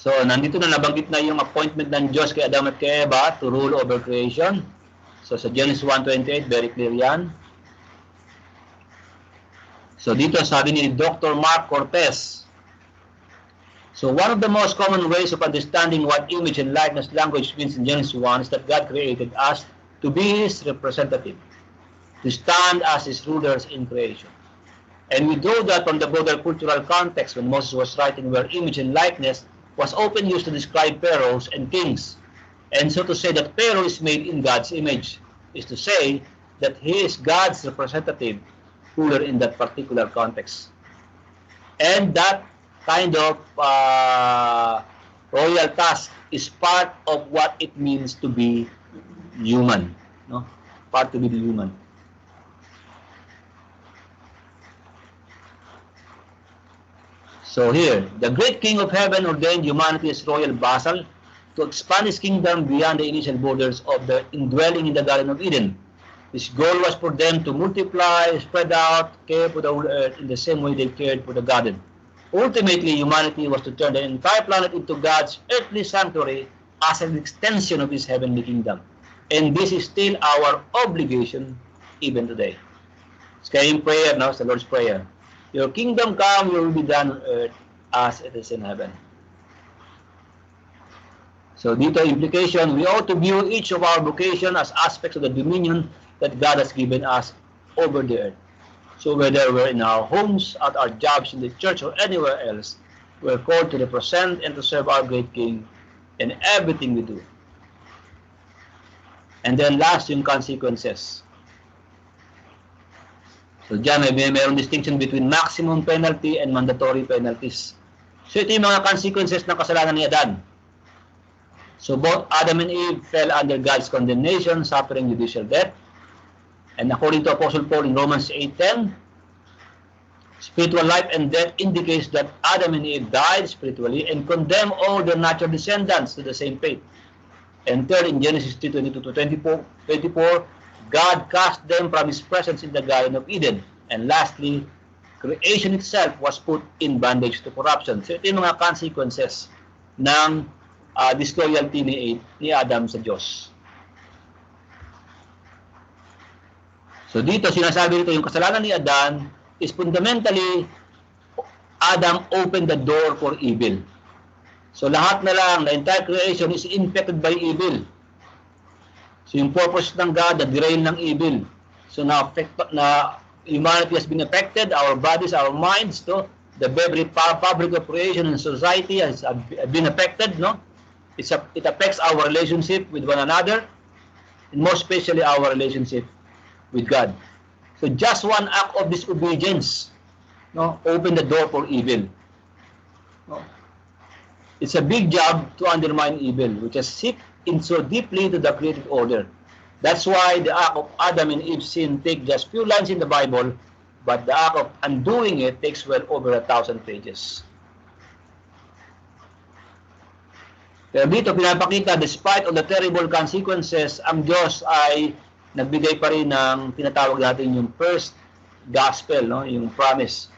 So, nandito na nabanggit na yung appointment ng Diyos kay Adam at kay Eva to rule over creation. So, sa Genesis 1:28, very clear yan. So, dito sabi ni Dr. Mark Cortez. So, one of the most common ways of understanding what image and likeness language means in Genesis 1 is that God created us to be His representative, to stand as His rulers in creation. And we know that from the broader cultural context when Moses was writing where image and likeness was often used to describe pharaohs and kings. And so to say that Pharaoh is made in God's image is to say that he is God's representative ruler in that particular context. And that kind of royal task is part of what it means to be human, no? Part to be human. So here, the great King of Heaven ordained humanity as royal vassal to expand His kingdom beyond the initial borders of the indwelling in the Garden of Eden. His goal was for them to multiply, spread out, care for the whole earth in the same way they cared for the garden. Ultimately, humanity was to turn the entire planet into God's earthly sanctuary as an extension of His heavenly kingdom. And this is still our obligation even today. It's kaya yung prayer, no? It's the Lord's Prayer. Your kingdom come, your will be done on earth as it is in heaven. So dito implication, we ought to view each of our vocation as aspects of the dominion that God has given us over the earth. So whether we're in our homes, at our jobs, in the church, or anywhere else, we're called to represent and to serve our great King in everything we do. And then last, yung consequences. So dyan, mayroong distinction between maximum penalty and mandatory penalties. So ito yung mga consequences ng kasalanan ni Adan. So both Adam and Eve fell under God's condemnation, suffering judicial death. And according to Apostle Paul in Romans 8:10, spiritual life and death indicates that Adam and Eve died spiritually and condemned all their natural descendants to the same fate. And third, in Genesis 3:22-24, God cast them from His presence in the Garden of Eden. And lastly, creation itself was put in bondage to corruption. So ito yung mga consequences ng disloyalty ni Adam sa Diyos. So dito sinasabi dito yung kasalanan ni Adam is fundamentally Adam opened the door for evil. So lahat na lang, the entire creation is infected by evil. So yung purpose ng God, the derail ng evil. So na humanity has been affected, our bodies, our minds, no? The very fabric of creation and society has been affected, no? It affects our relationship with one another, and most especially our relationship with God. So just one act of disobedience, no, open the door for evil. No? It's a big job to undermine evil, which has seek in so deeply to the created order. That's why the act of Adam and Eve's sin take just few lines in the Bible, but the act of undoing it takes well over 1,000 pages. Pero dito pinapakita, despite of the terrible consequences, ang Diyos ay nagbigay pa rin ng tinatawag natin yung first gospel, no? Yung promise.